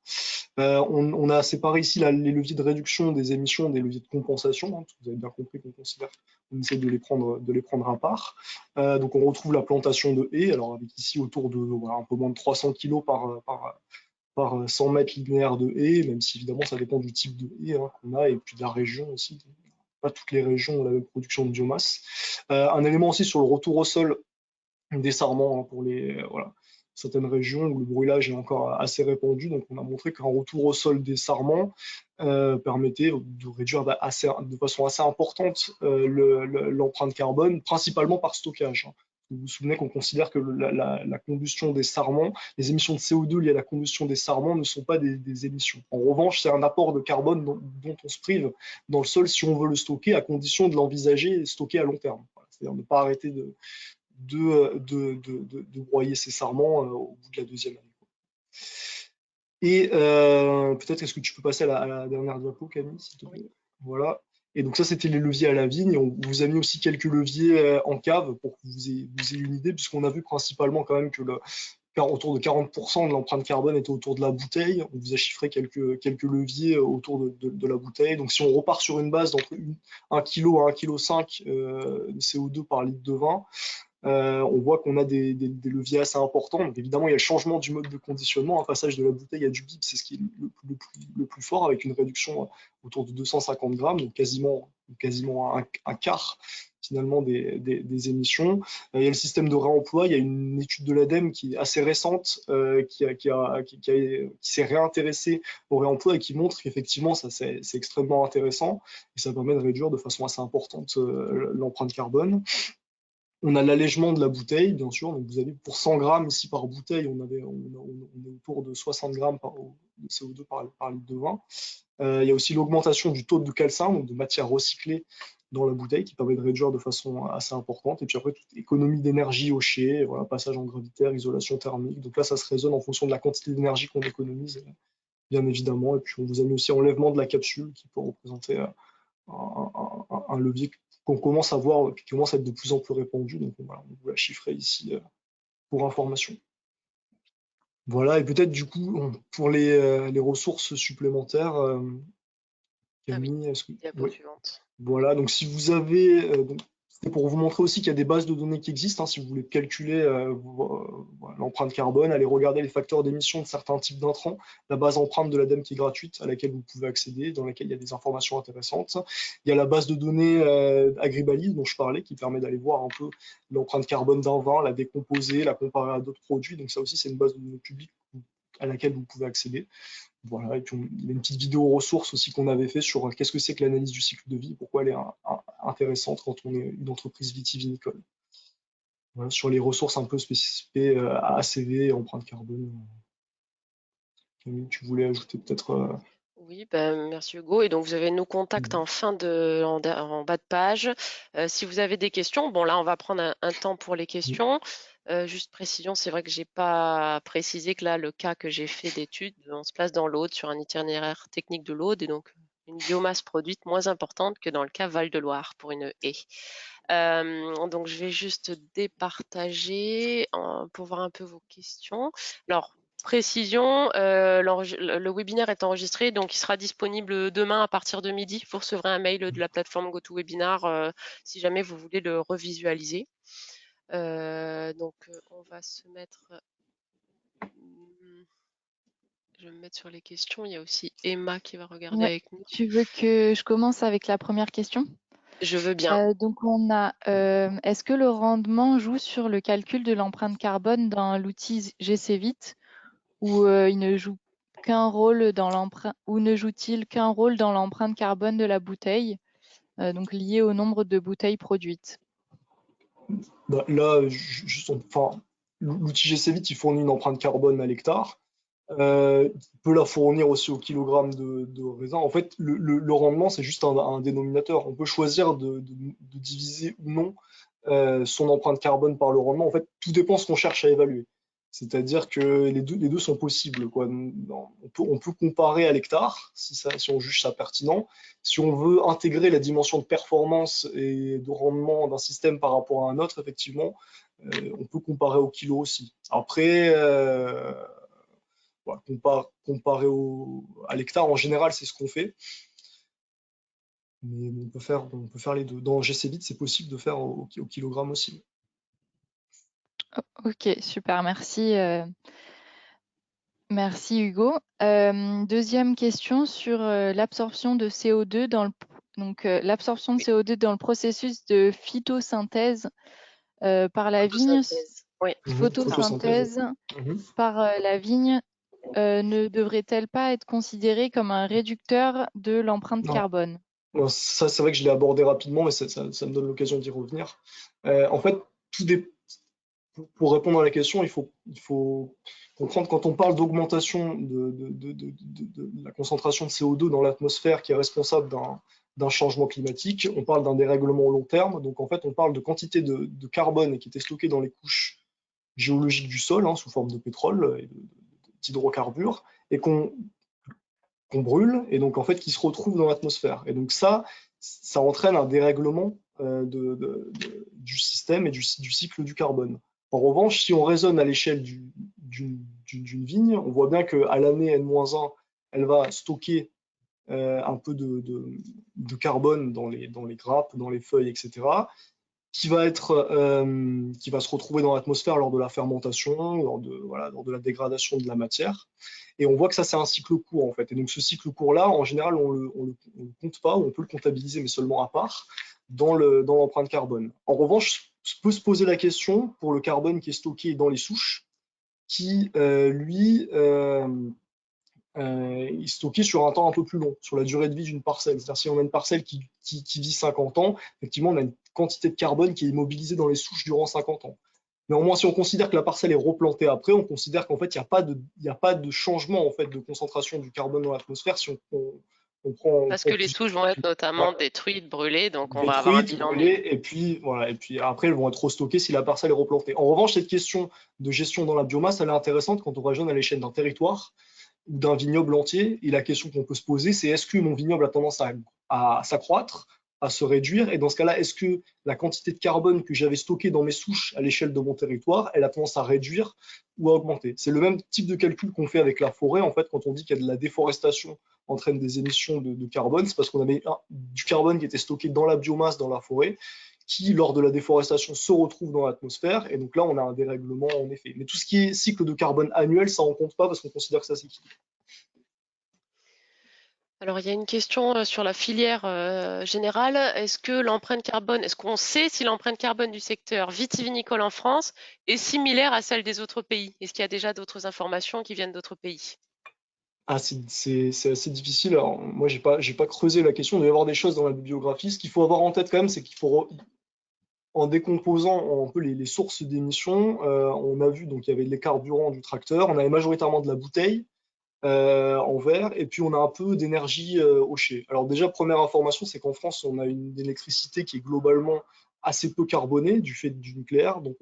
On a séparé ici les leviers de réduction des émissions des leviers de compensation. Hein, parce que vous avez bien compris qu'on essaie de les prendre à part. Donc on retrouve la plantation de haies, alors avec ici autour de voilà, un peu moins de 300 kg par 100 mètres linéaires de haies, même si évidemment ça dépend du type de haie hein, qu'on a et puis de la région aussi. Pas toutes les régions ont la même production de biomasse. Un élément aussi sur le retour au sol des sarments hein, pour voilà, certaines régions où le brûlage est encore assez répandu. Donc on a montré qu'un retour au sol des sarments permettait de réduire de façon assez importante l'empreinte carbone, principalement par stockage. Hein. Vous vous souvenez qu'on considère que la combustion des sarments, les émissions de CO2 liées à la combustion des sarments ne sont pas des émissions. En revanche, c'est un apport de carbone dont on se prive dans le sol si on veut le stocker, à condition de l'envisager et stocker à long terme. Voilà. C'est-à-dire ne pas arrêter de broyer ses sarments au bout de la deuxième année. Et peut-être, est-ce que tu peux passer à la dernière diapo, Camille, s'il te Oui. plaît? Voilà. Et donc ça, c'était les leviers à la vigne. Et on vous a mis aussi quelques leviers en cave pour que vous ayez une idée, puisqu'on a vu principalement quand même que autour de 40% de l'empreinte carbone était autour de la bouteille. On vous a chiffré quelques leviers autour de la bouteille. Donc si on repart sur une base d'entre 1 kg à 1,5 kg de CO2 par litre de vin, on voit qu'on a des leviers assez importants. Donc évidemment, il y a le changement du mode de conditionnement, un passage de la bouteille à du bip, c'est ce qui est le plus fort, avec une réduction autour de 250 grammes, donc quasiment un quart finalement des émissions. Il y a le système de réemploi, il y a une étude de l'ADEME qui est assez récente, qui s'est réintéressée au réemploi et qui montre qu'effectivement, ça c'est extrêmement intéressant et ça permet de réduire de façon assez importante l'empreinte carbone. On a l'allègement de la bouteille, bien sûr. Donc vous avez pour 100 grammes ici par bouteille, on est autour de 60 grammes de CO2 par litre de vin. Il y a aussi l'augmentation du taux de calcin, donc de matière recyclée dans la bouteille, qui permet de réduire de façon assez importante. Et puis après, toute économie d'énergie au chai, voilà, passage en gravitaire, isolation thermique. Donc là, ça se raisonne en fonction de la quantité d'énergie qu'on économise, bien évidemment. Et puis on vous a mis aussi enlèvement de la capsule, qui peut représenter un levier qu'on commence à voir, qui commence à être de plus en plus répandu. Donc voilà, on vous l'a chiffré ici pour information. Voilà, et peut-être du coup, pour les ressources supplémentaires, Ah oui, Camille, est-ce que... diapo Oui. suivante. Voilà, donc si vous avez, donc, c'était pour vous montrer aussi qu'il y a des bases de données qui existent, hein, si vous voulez calculer voilà, l'empreinte carbone, allez regarder les facteurs d'émission de certains types d'intrants, la base empreinte de l'ADEME qui est gratuite, à laquelle vous pouvez accéder, dans laquelle il y a des informations intéressantes. Il y a la base de données Agribalis dont je parlais, qui permet d'aller voir un peu l'empreinte carbone d'un vin, la décomposer, la comparer à d'autres produits, donc ça aussi c'est une base de données publique à laquelle vous pouvez accéder. Voilà, et puis il y a une petite vidéo ressources aussi qu'on avait fait sur qu'est-ce que c'est que l'analyse du cycle de vie, pourquoi elle est intéressante quand on est une entreprise vitivinicole. Voilà, sur les ressources un peu spécifiées ACV, empreinte carbone. Camille, tu voulais ajouter peut-être Oui, ben, merci Hugo. Et donc, vous avez nos contacts en bas de page. Si vous avez des questions, bon, là, on va prendre un temps pour les questions. Juste précision, c'est vrai que j'ai pas précisé que là, le cas que j'ai fait d'étude, on se place dans l'Aude sur un itinéraire technique de l'Aude et donc une biomasse produite moins importante que dans le cas Val-de-Loire pour une haie. Donc, je vais juste départager pour voir un peu vos questions. Alors, précision, le webinaire est enregistré, donc il sera disponible demain à partir de midi. Vous recevrez un mail de la plateforme GoToWebinar si jamais vous voulez le revisualiser. Donc, on va se mettre je vais me mettre sur les questions. Il y a aussi Emma qui va regarder Ouais. avec nous. Tu veux que je commence avec la première question? Je veux bien. Donc on a, est-ce que le rendement joue sur le calcul de l'empreinte carbone dans l'outil GCVit ou il ne joue qu'un rôle dans l'empreinte ou ne joue-t-il qu'un rôle dans l'empreinte carbone de la bouteille, donc lié au nombre de bouteilles produites? Bah, là, enfin, l'outil GCVit, il fournit une empreinte carbone à l'hectare. Il peut la fournir aussi au kilogramme de raisin. En fait, le rendement, c'est juste un dénominateur. On peut choisir de diviser ou non son empreinte carbone par le rendement. En fait, tout dépend de ce qu'on cherche à évaluer. C'est-à-dire que les deux sont possibles, quoi. On peut comparer à l'hectare, si on juge ça pertinent. Si on veut intégrer la dimension de performance et de rendement d'un système par rapport à un autre, effectivement, on peut comparer au kilo aussi. Après, voilà, comparé à l'hectare, en général, c'est ce qu'on fait. Mais on peut faire les deux. Dans GCBit, c'est possible de faire au kilogramme aussi. Ok, super, merci. Merci Hugo. Deuxième question sur l'absorption de CO2 l'absorption de CO2 dans le processus de phytosynthèse par la vigne, Photosynthèse. Oui. Photosynthèse. photosynthèse Mhm. par la vigne ne devrait-elle pas être considérée comme un réducteur de l'empreinte Non. carbone? Non, ça, c'est vrai que je l'ai abordé rapidement, mais ça me donne l'occasion d'y revenir. En fait, pour répondre à la question, il faut comprendre quand on parle d'augmentation de la concentration de CO2 dans l'atmosphère qui est responsable d'un changement climatique, on parle d'un dérèglement au long terme. Donc en fait, on parle de quantité de carbone qui était stockée dans les couches géologiques du sol, sous forme de pétrole et d'hydrocarbures, et qu'on brûle, et donc en fait qui se retrouve dans l'atmosphère. Et donc ça entraîne un dérèglement du système et du cycle du carbone. En revanche, si on raisonne à l'échelle d'une vigne, on voit bien qu'à l'année N-1, elle va stocker un peu de carbone dans les grappes, dans les feuilles, etc., qui va se retrouver dans l'atmosphère lors de la fermentation, lors de la dégradation de la matière. Et on voit que ça, c'est un cycle court, en fait. Et donc, ce cycle court-là, en général, on le compte pas, ou on peut le comptabiliser, mais seulement à part, dans l'empreinte carbone. En revanche, peut se poser la question pour le carbone qui est stocké dans les souches, qui, lui, est stocké sur un temps un peu plus long, sur la durée de vie d'une parcelle. C'est-à-dire si on a une parcelle qui vit 50 ans, effectivement, on a une quantité de carbone qui est immobilisée dans les souches durant 50 ans. Néanmoins, si on considère que la parcelle est replantée après, on considère qu'en fait, il n'y a pas de changement en fait, de concentration du carbone dans l'atmosphère si on Parce prend que les plus souches vont être notamment voilà, détruites, brûlées, donc on va avoir un détruites, bilan nul. brûlées, et puis, voilà, et puis après, elles vont être restockées si la parcelle est replantée. En revanche, cette question de gestion dans la biomasse, elle est intéressante quand on raisonne à l'échelle d'un territoire ou d'un vignoble entier. Et la question qu'on peut se poser, c'est est-ce que mon vignoble a tendance à s'accroître, à se réduire? Et dans ce cas-là, est-ce que la quantité de carbone que j'avais stockée dans mes souches à l'échelle de mon territoire, elle a tendance à réduire ou à augmenter? C'est le même type de calcul qu'on fait avec la forêt. En fait, quand on dit qu'il y a de la déforestation entraîne des émissions de carbone, c'est parce qu'on avait du carbone qui était stocké dans la biomasse, dans la forêt, qui, lors de la déforestation, se retrouve dans l'atmosphère. Et donc là, on a un dérèglement en effet. Mais tout ce qui est cycle de carbone annuel, ça, on ne compte pas parce qu'on considère que ça s'équilibre. Alors, il y a une question sur la filière générale. Est-ce qu'on sait si l'empreinte carbone du secteur vitivinicole en France est similaire à celle des autres pays? Est-ce qu'il y a déjà d'autres informations qui viennent d'autres pays? Ah, c'est assez difficile. Alors, moi, j'ai pas creusé la question. Il doit y avoir des choses dans la bibliographie. Ce qu'il faut avoir en tête quand même, c'est qu'il faut, en décomposant un peu les sources d'émissions, on a vu donc il y avait les carburants du tracteur, on avait majoritairement de la bouteille, en verre, et puis on a un peu d'énergie au chai. Alors déjà, première information, c'est qu'en France, on a une électricité qui est globalement assez peu carbonée du fait du nucléaire. Donc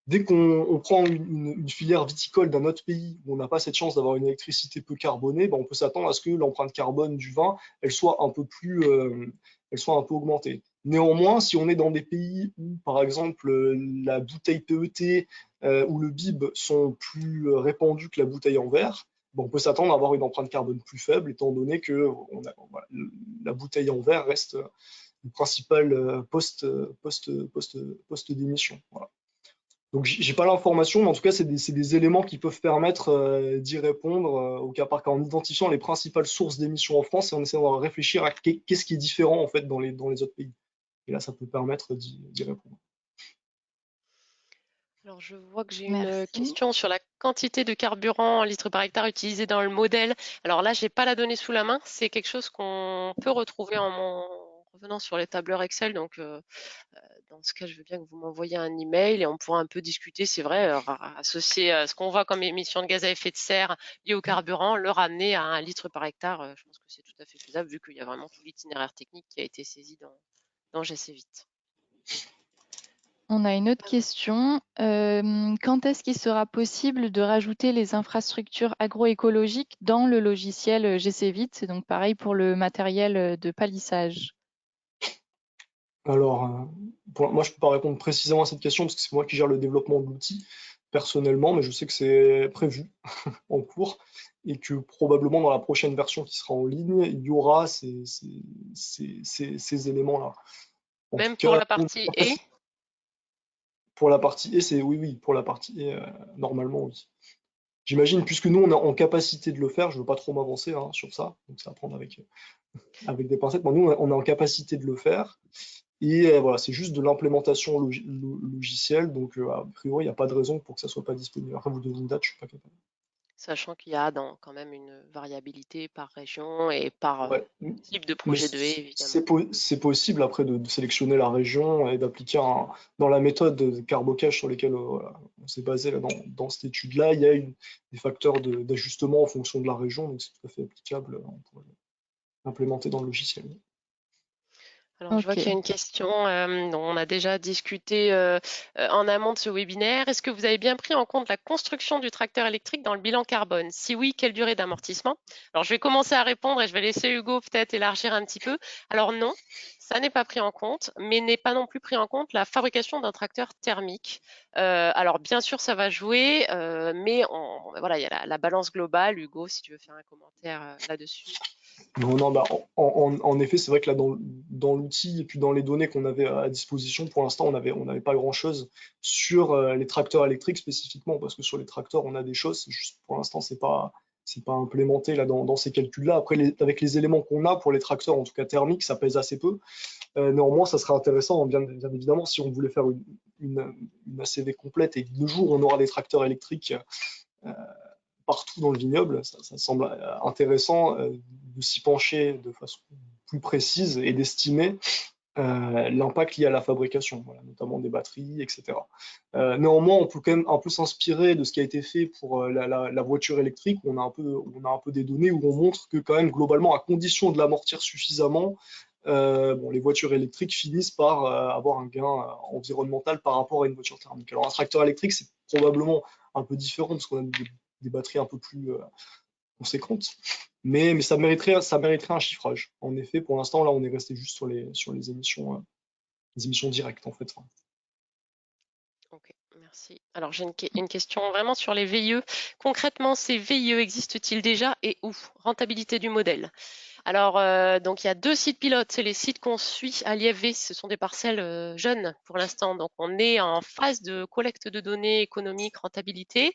dès qu'on prend une filière viticole d'un autre pays où on n'a pas cette chance d'avoir une électricité peu carbonée, ben on peut s'attendre à ce que l'empreinte carbone du vin, elle soit un peu augmentée. Néanmoins, si on est dans des pays où, par exemple, la bouteille PET ou le bib sont plus répandus que la bouteille en verre, ben on peut s'attendre à avoir une empreinte carbone plus faible, étant donné que voilà, la bouteille en verre reste le principal poste d'émission. Voilà. Donc j'ai pas l'information, mais en tout cas, c'est des éléments qui peuvent permettre d'y répondre au cas par cas en identifiant les principales sources d'émissions en France et en essayant de réfléchir à qu'est-ce qui est différent en fait dans les autres pays. Et là, ça peut permettre d'y répondre. Alors, je vois que j'ai une Merci. question sur la quantité de carburant en litres par hectare utilisé dans le modèle. Alors là, j'ai pas la donnée sous la main. C'est quelque chose qu'on peut retrouver en revenant sur les tableurs Excel. Donc, dans ce cas, je veux bien que vous m'envoyiez un email et on pourra un peu discuter. C'est vrai, associer ce qu'on voit comme émissions de gaz à effet de serre liées au carburant, le ramener à 1 litre par hectare. Je pense que c'est tout à fait faisable vu qu'il y a vraiment tout l'itinéraire technique qui a été saisi dans GCVIT. On a une autre question. Quand est-ce qu'il sera possible de rajouter les infrastructures agroécologiques dans le logiciel GCVIT? C'est donc pareil pour le matériel de palissage. Alors, moi, je peux pas répondre précisément à cette question parce que c'est moi qui gère le développement de l'outil personnellement, mais je sais que c'est prévu en cours et que probablement dans la prochaine version qui sera en ligne, il y aura ces éléments-là. En tout Même pour cas, la partie après, et pour la partie E, c'est oui, oui, pour la partie E, normalement, oui. J'imagine, puisque nous, on est en capacité de le faire, je ne veux pas trop m'avancer hein, sur ça, donc c'est à prendre avec des pincettes, mais nous, on est en capacité de le faire. Et voilà, c'est juste de l'implémentation logicielle, donc a priori, il n'y a pas de raison pour que ça soit pas disponible. Après, vous donnez une date, je suis pas capable. sachant qu'il y a quand même une variabilité par région et par Ouais. type de Mais projet de haie, évidemment. c'est possible après de sélectionner la région et d'appliquer dans la méthode de carbocage sur lesquelles voilà, on s'est basé là, dans cette étude-là, il y a des facteurs d'ajustement en fonction de la région, donc c'est tout à fait applicable, on pourrait l'implémenter dans le logiciel. Alors, je vois qu'il y Ok. a une question dont on a déjà discuté en amont de ce webinaire. Est-ce que vous avez bien pris en compte la construction du tracteur électrique dans le bilan carbone? Si oui, quelle durée d'amortissement? Alors, je vais commencer à répondre et je vais laisser Hugo peut-être élargir un petit peu. Alors non, ça n'est pas pris en compte, mais n'est pas non plus pris en compte la fabrication d'un tracteur thermique. Alors, bien sûr, ça va jouer, mais voilà, il y a la balance globale. Hugo, si tu veux faire un commentaire là-dessus. Non, non, bah, en effet, c'est vrai que là, dans l'outil et puis dans les données qu'on avait à disposition, pour l'instant, on n'avait pas grand-chose sur les tracteurs électriques spécifiquement, parce que sur les tracteurs, on a des choses, c'est juste pour l'instant, c'est pas implémenté là, dans ces calculs-là. Après, avec les éléments qu'on a pour les tracteurs, en tout cas thermiques, ça pèse assez peu. Néanmoins, ça serait intéressant, bien évidemment, si on voulait faire une ACV complète et le jour où on aura des tracteurs électriques euh, partout dans le vignoble, ça semble intéressant de s'y pencher de façon plus précise et d'estimer l'impact lié à la fabrication, voilà, notamment des batteries, etc. Néanmoins, on peut quand même un peu s'inspirer de ce qui a été fait pour la voiture électrique. On a un peu des données où on montre que quand même globalement, à condition de l'amortir suffisamment, bon, les voitures électriques finissent par avoir un gain environnemental par rapport à une voiture thermique. Alors un tracteur électrique, c'est probablement un peu différent parce qu'on a des batteries un peu plus conséquentes, mais ça mériterait un chiffrage. En effet, pour l'instant, là, on est resté juste sur les émissions directes, en fait. Enfin, Ok, merci. Alors j'ai une question vraiment sur les VIE. Concrètement, ces VIE existent-ils déjà et où? Rentabilité du modèle. Alors, donc il y a 2 sites pilotes, c'est les sites qu'on suit à l'IFV, ce sont des parcelles jeunes pour l'instant. Donc on est en phase de collecte de données économiques, rentabilité,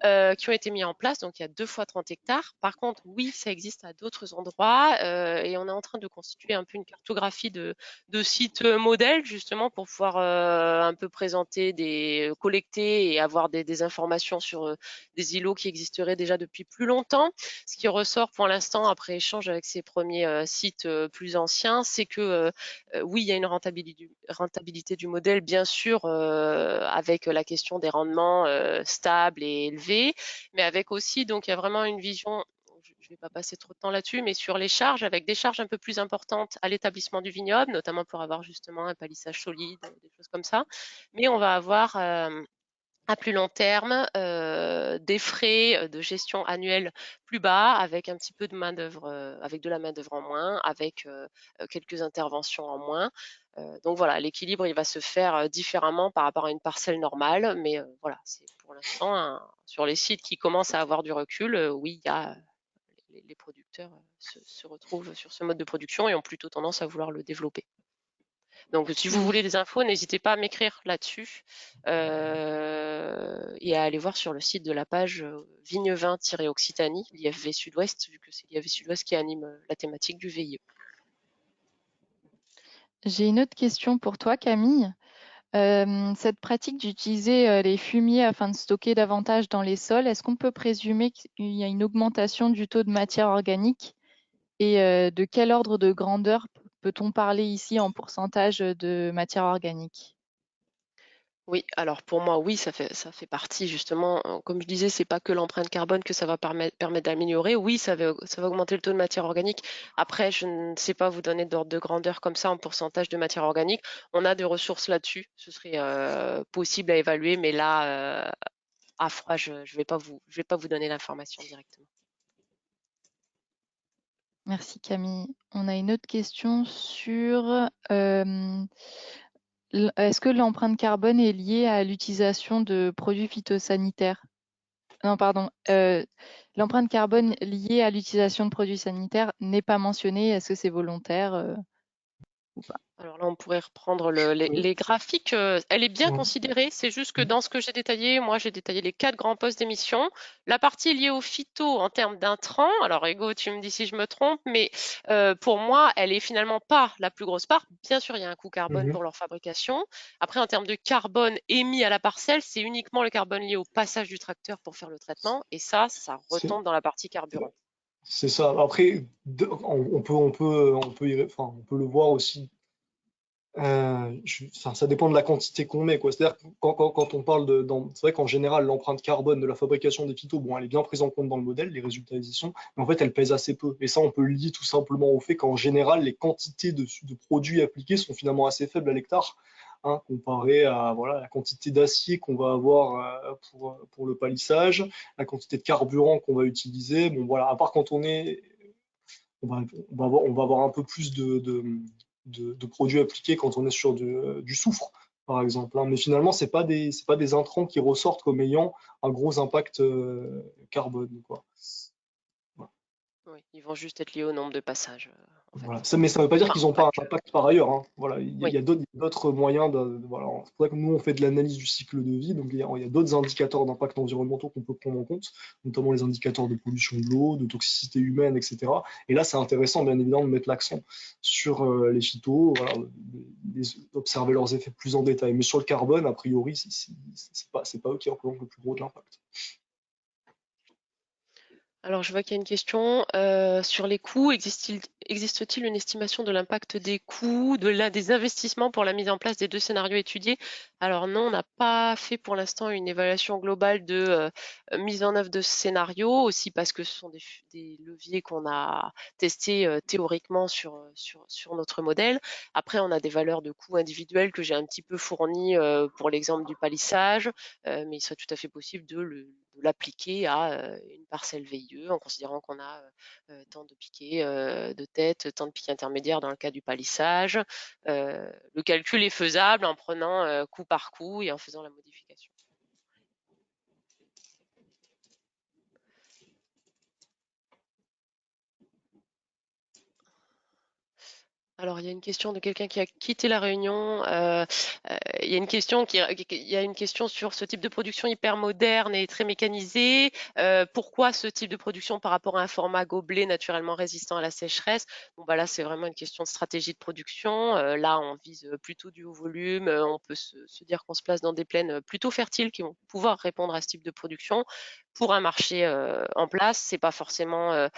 qui ont été mis en place. Donc il y a 2 fois 30 hectares. Par contre, oui, ça existe à d'autres endroits et on est en train de constituer un peu une cartographie de sites modèles justement pour pouvoir un peu présenter collecter et avoir des informations sur des îlots qui existeraient déjà depuis plus longtemps. Ce qui ressort pour l'instant après échange avec ces premiers sites plus anciens, c'est que oui, il y a une rentabilité du modèle, bien sûr, avec la question des rendements stables et élevés, mais avec aussi, donc il y a vraiment une vision, je ne vais pas passer trop de temps là-dessus, mais sur les charges, avec des charges un peu plus importantes à l'établissement du vignoble, notamment pour avoir justement un palissage solide, des choses comme ça. Mais on va avoir à plus long terme, des frais de gestion annuels plus bas, avec un petit peu de main-d'œuvre, avec de la main-d'œuvre en moins, avec quelques interventions en moins. Donc voilà, l'équilibre il va se faire différemment par rapport à une parcelle normale, mais voilà, c'est pour l'instant sur les sites qui commencent à avoir du recul, oui, il y a les producteurs se retrouvent sur ce mode de production et ont plutôt tendance à vouloir le développer. Donc, si vous voulez des infos, n'hésitez pas à m'écrire là-dessus et à aller voir sur le site de la page Vigne20-Occitanie, l'IFV Sud-Ouest, vu que c'est l'IFV Sud-Ouest qui anime la thématique du VIE. J'ai une autre question pour toi, Camille. Cette pratique d'utiliser les fumiers afin de stocker davantage dans les sols, est-ce qu'on peut présumer qu'il y a une augmentation du taux de matière organique? Et de quel ordre de grandeur peut-on parler ici en pourcentage de matière organique? Oui, alors pour moi, oui, ça fait partie justement, comme je disais, c'est pas que l'empreinte carbone que ça va permettre d'améliorer. Oui, ça va augmenter le taux de matière organique. Après, je ne sais pas vous donner d'ordre de grandeur comme ça en pourcentage de matière organique. On a des ressources là-dessus. Ce serait possible à évaluer, mais là, à froid, je ne vais pas vous donner l'information directement. Merci Camille. On a une autre question sur est-ce que l'empreinte carbone est liée à l'utilisation de produits phytosanitaires? Non, pardon. L'empreinte carbone liée à l'utilisation de produits sanitaires n'est pas mentionnée. Est-ce que c'est volontaire ou pas? Alors là, on pourrait reprendre Oui. les graphiques. Elle est bien Ouais. considérée. C'est juste que dans ce que j'ai détaillé, moi, j'ai détaillé les 4 grands postes d'émission. La partie liée au phyto en termes d'intrants, alors Ego, tu me dis si je me trompe, mais pour moi, elle est finalement pas la plus grosse part. Bien sûr, il y a un coût carbone Mhm. pour leur fabrication. Après, en termes de carbone émis à la parcelle, c'est uniquement le carbone lié au passage du tracteur pour faire le traitement. Et ça C'est retombe dans la partie carburant. c'est ça. Après, on peut le voir aussi. Enfin, ça dépend de la quantité qu'on met, quoi. C'est-à-dire que quand on parle c'est vrai qu'en général, l'empreinte carbone de la fabrication des phytos, bon, elle est bien prise en compte dans le modèle, les résultats y sont, mais en fait, elle pèse assez peu. Et ça, on peut le lier tout simplement au fait qu'en général, les quantités de produits appliqués sont finalement assez faibles à l'hectare, hein, comparé à voilà, la quantité d'acier qu'on va avoir pour le palissage, la quantité de carburant qu'on va utiliser. Bon, voilà, à part quand on va avoir un peu plus de produits appliqués quand on est sur du soufre, par exemple, hein. Mais finalement, c'est pas des intrants qui ressortent comme ayant un gros impact carbone, quoi. Voilà. Oui, ils vont juste être liés au nombre de passages, en fait. Voilà. Mais ça ne veut pas dire Enfin, qu'ils n'ont pas pas que. un impact par ailleurs, hein. Voilà. Il Oui. y a d'autres moyens. Voilà. C'est pour ça que nous, on fait de l'analyse du cycle de vie. Donc, il y a d'autres indicateurs d'impact environnementaux qu'on peut prendre en compte, notamment les indicateurs de pollution de l'eau, de toxicité humaine, etc. Et là, c'est intéressant, bien évidemment, de mettre l'accent sur les phytos, voilà, d'observer leurs effets plus en détail. Mais sur le carbone, a priori, c'est pas eux qui représentent le plus gros de l'impact. Alors, je vois qu'il y a une question sur les coûts. Existe-t-il une estimation de l'impact des coûts, des investissements pour la mise en place des 2 scénarios étudiés? Alors non, on n'a pas fait pour l'instant une évaluation globale de mise en œuvre de ce scénario, aussi parce que ce sont des leviers qu'on a testés théoriquement sur notre modèle. Après, on a des valeurs de coûts individuels que j'ai un petit peu fournies pour l'exemple du palissage, mais il serait tout à fait possible de l'appliquer à une parcelle VIE en considérant qu'on a tant de piquets de tête, tant de piquets intermédiaires dans le cas du palissage. Le calcul est faisable en prenant coup par coup et en faisant la modification. Alors, il y a une question de quelqu'un qui a quitté la réunion. Il y a une question sur ce type de production hyper moderne et très mécanisée. Pourquoi ce type de production par rapport à un format gobelet naturellement résistant à la sécheresse? Bon, bah là, c'est vraiment une question de stratégie de production. Là, on vise plutôt du haut volume. On peut se dire qu'on se place dans des plaines plutôt fertiles qui vont pouvoir répondre à ce type de production. Pour un marché en place, c'est pas forcément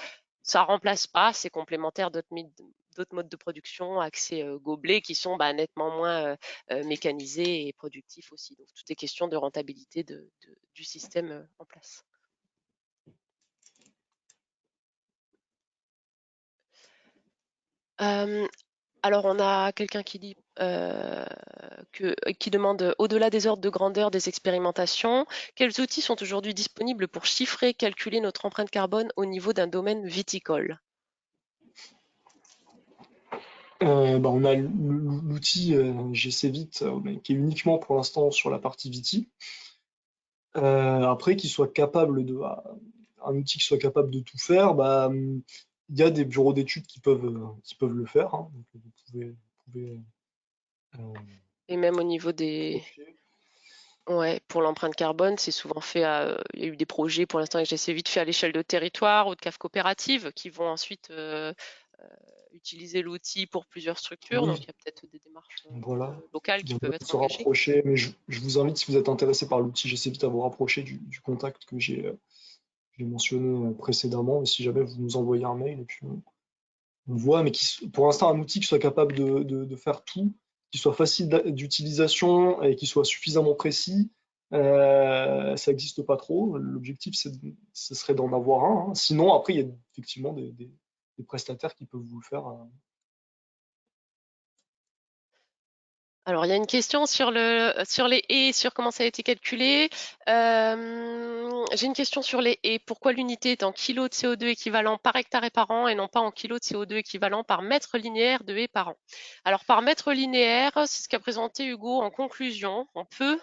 ça remplace pas, c'est complémentaire d'autres modes de production axés gobelets qui sont nettement moins mécanisés et productifs aussi. Donc tout est question de rentabilité du système en place. Alors on a quelqu'un qui dit qui demande au-delà des ordres de grandeur des expérimentations, quels outils sont aujourd'hui disponibles pour chiffrer, calculer notre empreinte carbone au niveau d'un domaine viticole? On a l'outil GCVit qui est uniquement pour l'instant sur la partie Viti. Après, un outil qui soit capable de tout faire, il y a des bureaux d'études qui peuvent le faire, hein. Donc, vous pouvez Euh, Et même au niveau des... ok. Ouais, pour l'empreinte carbone, c'est souvent fait il y a eu des projets pour l'instant avec GC vite fait à l'échelle de territoire ou de caves coopératives qui vont ensuite utiliser l'outil pour plusieurs structures. Donc, Oui, il y a peut-être des démarches voilà. locales Il y qui a peuvent moyen de être se engagées. rapprocher, mais je vous invite, si vous êtes intéressé par l'outil GC Vite, à vous rapprocher du contact que j'ai mentionné précédemment. Et si jamais vous nous envoyez un mail, et puis on voit, mais pour l'instant, un outil qui soit capable de faire tout, qui soit facile d'utilisation et qui soit suffisamment précis, ça n'existe pas trop. L'objectif, ce serait d'en avoir un, hein. Sinon, après, il y a effectivement des prestataires qui peuvent vous le faire. Alors, il y a une question sur sur les haies, sur comment ça a été calculé. J'ai une question sur les haies. Pourquoi l'unité est en kilos de CO2 équivalent par hectare et par an et non pas en kilos de CO2 équivalent par mètre linéaire de haies par an? Alors, par mètre linéaire, c'est ce qu'a présenté Hugo en conclusion. On peut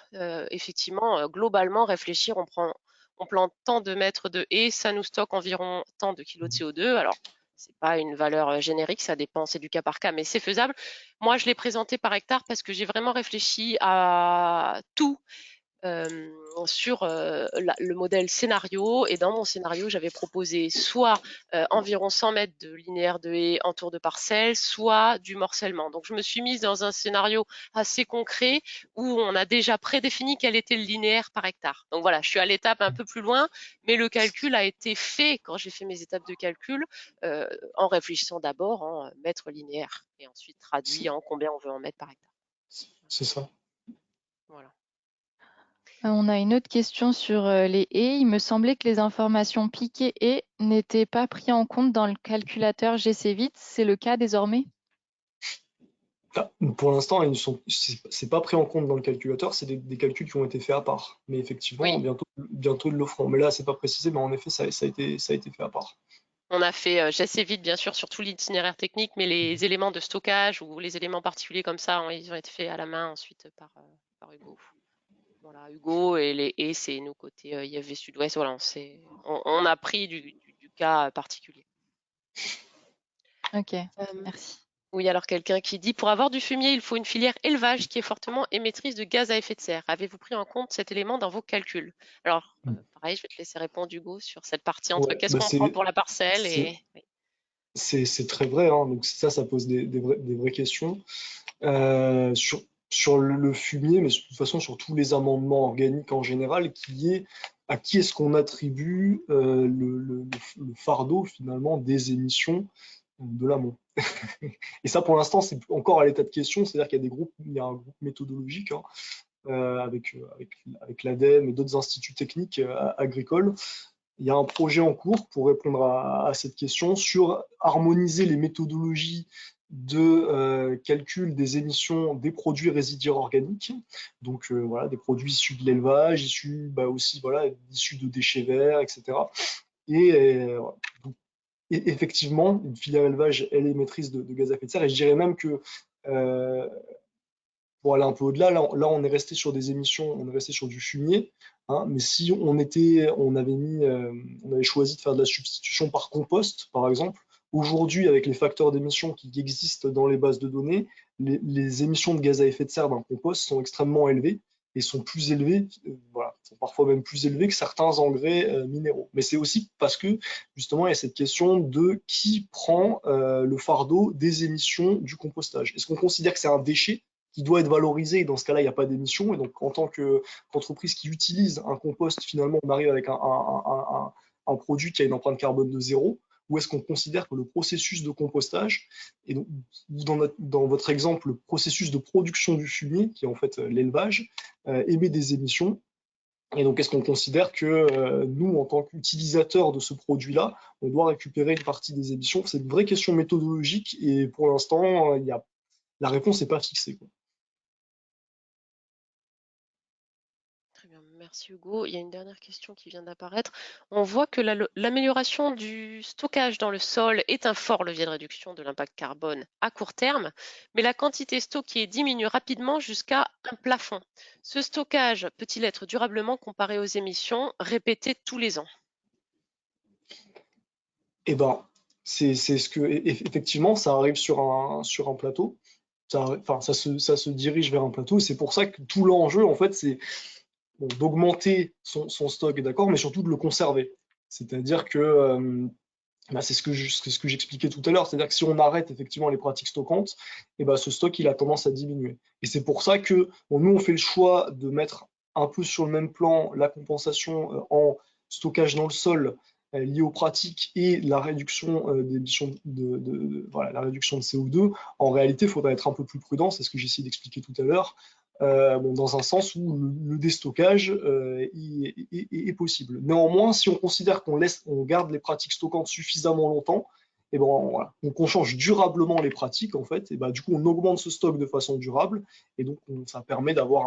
effectivement globalement réfléchir. On plante tant de mètres de haies, ça nous stocke environ tant de kilos de CO2. Alors, c'est pas une valeur générique, ça dépend, c'est du cas par cas, mais c'est faisable. Moi, je l'ai présenté par hectare parce que j'ai vraiment réfléchi à tout sur le modèle scénario. Et dans mon scénario, j'avais proposé soit environ 100 mètres de linéaire de haies en tour de parcelle, soit du morcellement. Donc, je me suis mise dans un scénario assez concret où on a déjà prédéfini quel était le linéaire par hectare. Donc voilà, je suis à l'étape un peu plus loin, mais le calcul a été fait quand j'ai fait mes étapes de calcul en réfléchissant d'abord en mètres linéaires et ensuite traduit C'est en combien on veut en mettre par hectare. c'est ça. Voilà. On a une autre question sur les haies. Il me semblait que les informations piquées haies n'étaient pas prises en compte dans le calculateur GCVIT. C'est le cas désormais? Ah, pour l'instant, c'est pas pris en compte dans le calculateur, c'est des calculs qui ont été faits à part. Mais effectivement, Oui, bientôt ils le feront. Mais là, c'est pas précisé, mais en effet, ça a été fait à part. on a fait assez vite, bien sûr, sur tout l'itinéraire technique, mais les éléments de stockage ou les éléments particuliers comme ça, ils ont été faits à la main ensuite par Hugo. Voilà, Hugo et les et c'est nous côté IFV Sud-Ouest. Voilà, on a pris du cas particulier. Ok, Euh, merci. oui, alors quelqu'un qui dit pour avoir du fumier, il faut une filière élevage qui est fortement émettrice de gaz à effet de serre. Avez-vous pris en compte cet élément dans vos calculs? Alors, pareil, je vais te laisser répondre, Hugo, sur cette partie entre Ouais, qu'est-ce bah qu'on prend pour la parcelle c'est, et oui. c'est très vrai, hein. Donc ça pose des vraies questions. Sur le fumier, mais de toute façon sur tous les amendements organiques en général, à qui est-ce qu'on attribue le fardeau finalement des émissions de l'amont. Et ça, pour l'instant, c'est encore à l'état de question, c'est-à-dire qu'il y a il y a un groupe méthodologique, hein, avec l'ADEME et d'autres instituts techniques agricoles. Il y a un projet en cours pour répondre à cette question sur harmoniser les méthodologies de calcul des émissions des produits résiduaires organiques, donc voilà, des produits issus de l'élevage, issus aussi voilà, issus de déchets verts, etc. Et, voilà. Donc, effectivement, une filière élevage, elle est maîtrise de gaz à effet de serre, et je dirais même que euh, pour aller un peu au-delà, là, on est resté sur des émissions, on est resté sur du fumier, hein, mais si on avait choisi de faire de la substitution par compost, par exemple, aujourd'hui, avec les facteurs d'émission qui existent dans les bases de données, les émissions de gaz à effet de serre d'un compost sont extrêmement élevées et sont plus élevées, voilà, sont parfois même plus élevées que certains engrais minéraux. Mais c'est aussi parce que justement, il y a cette question de qui prend le fardeau des émissions du compostage. Est-ce qu'on considère que c'est un déchet qui doit être valorisé, et dans ce cas-là, il n'y a pas d'émission. Et donc, en tant qu'entreprise qui utilise un compost, finalement, on arrive avec un produit qui a une empreinte carbone de zéro, ou est-ce qu'on considère que le processus de compostage, et donc, dans votre exemple, le processus de production du fumier, qui est en fait l'élevage, émet des émissions. Et donc, est-ce qu'on considère que nous, en tant qu'utilisateurs de ce produit-là, on doit récupérer une partie des émissions? C'est une vraie question méthodologique et pour l'instant, la réponse n'est pas fixée, quoi. Très bien, merci Hugo. Il y a une dernière question qui vient d'apparaître. On voit que l'amélioration du stockage dans le sol est un fort levier de réduction de l'impact carbone à court terme, mais la quantité stockée diminue rapidement jusqu'à un plafond. Ce stockage peut-il être durablement comparé aux émissions répétées tous les ans? Eh ben, c'est ce que effectivement, ça arrive sur un plateau. ça se dirige vers un plateau. C'est pour ça que tout l'enjeu, en fait, c'est bon, d'augmenter son stock, d'accord, mais surtout de le conserver. C'est-à-dire que c'est ce que j'expliquais tout à l'heure, c'est-à-dire que si on arrête effectivement les pratiques stockantes, et ce stock il a tendance à diminuer. Et c'est pour ça que nous on fait le choix de mettre un peu sur le même plan la compensation en stockage dans le sol lié aux pratiques et la réduction des émissions voilà, la réduction de CO2. En réalité, il faudra être un peu plus prudent, c'est ce que j'ai essayé d'expliquer tout à l'heure. Dans un sens où le déstockage est possible. Néanmoins, si on considère qu'on garde les pratiques stockantes suffisamment longtemps, et voilà, on change durablement les pratiques en fait, et du coup on augmente ce stock de façon durable, et donc ça permet d'avoir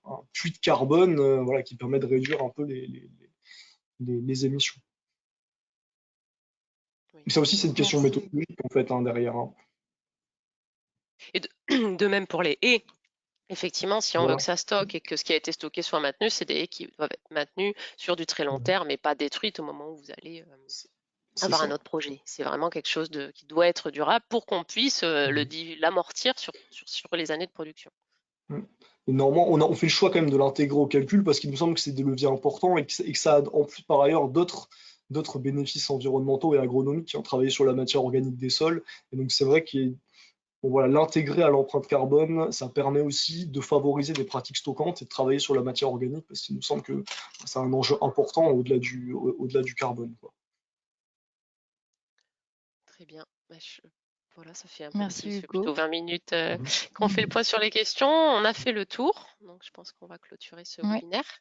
un puits de carbone voilà, qui permet de réduire un peu les émissions. Oui. Et ça aussi c'est une question Merci. méthodologique en fait derrière. Et de même pour les haies. Effectivement, si on Voilà. veut que ça stocke et que ce qui a été stocké soit maintenu, c'est des haies qui doivent être maintenues sur du très long terme et pas détruites au moment où vous allez avoir un autre projet. C'est vraiment quelque chose qui doit être durable pour qu'on puisse l'amortir sur les années de production. Et normalement, on fait le choix quand même de l'intégrer au calcul parce qu'il nous semble que c'est des leviers importants et que ça a en plus par ailleurs d'autres bénéfices environnementaux et agronomiques qui ont travaillé sur la matière organique des sols. Et donc c'est vrai que voilà, l'intégrer à l'empreinte carbone, ça permet aussi de favoriser des pratiques stockantes et de travailler sur la matière organique parce qu'il nous semble que c'est un enjeu important au-delà du carbone, quoi. Très bien. Voilà, ça fait Merci ça fait plutôt Hugo. 20 minutes qu'on fait le point sur les questions. On a fait le tour, donc je pense qu'on va clôturer ce Ouais. webinaire.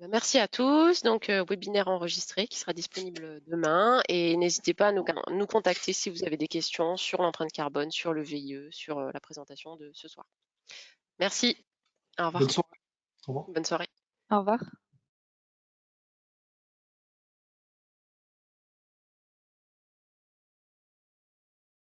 Merci à tous. Donc, webinaire enregistré qui sera disponible demain. Et n'hésitez pas à nous contacter si vous avez des questions sur l'empreinte carbone, sur le VIE, sur la présentation de ce soir. Merci. Au revoir. Bonne soirée. Au revoir. Bonne soirée. Au revoir.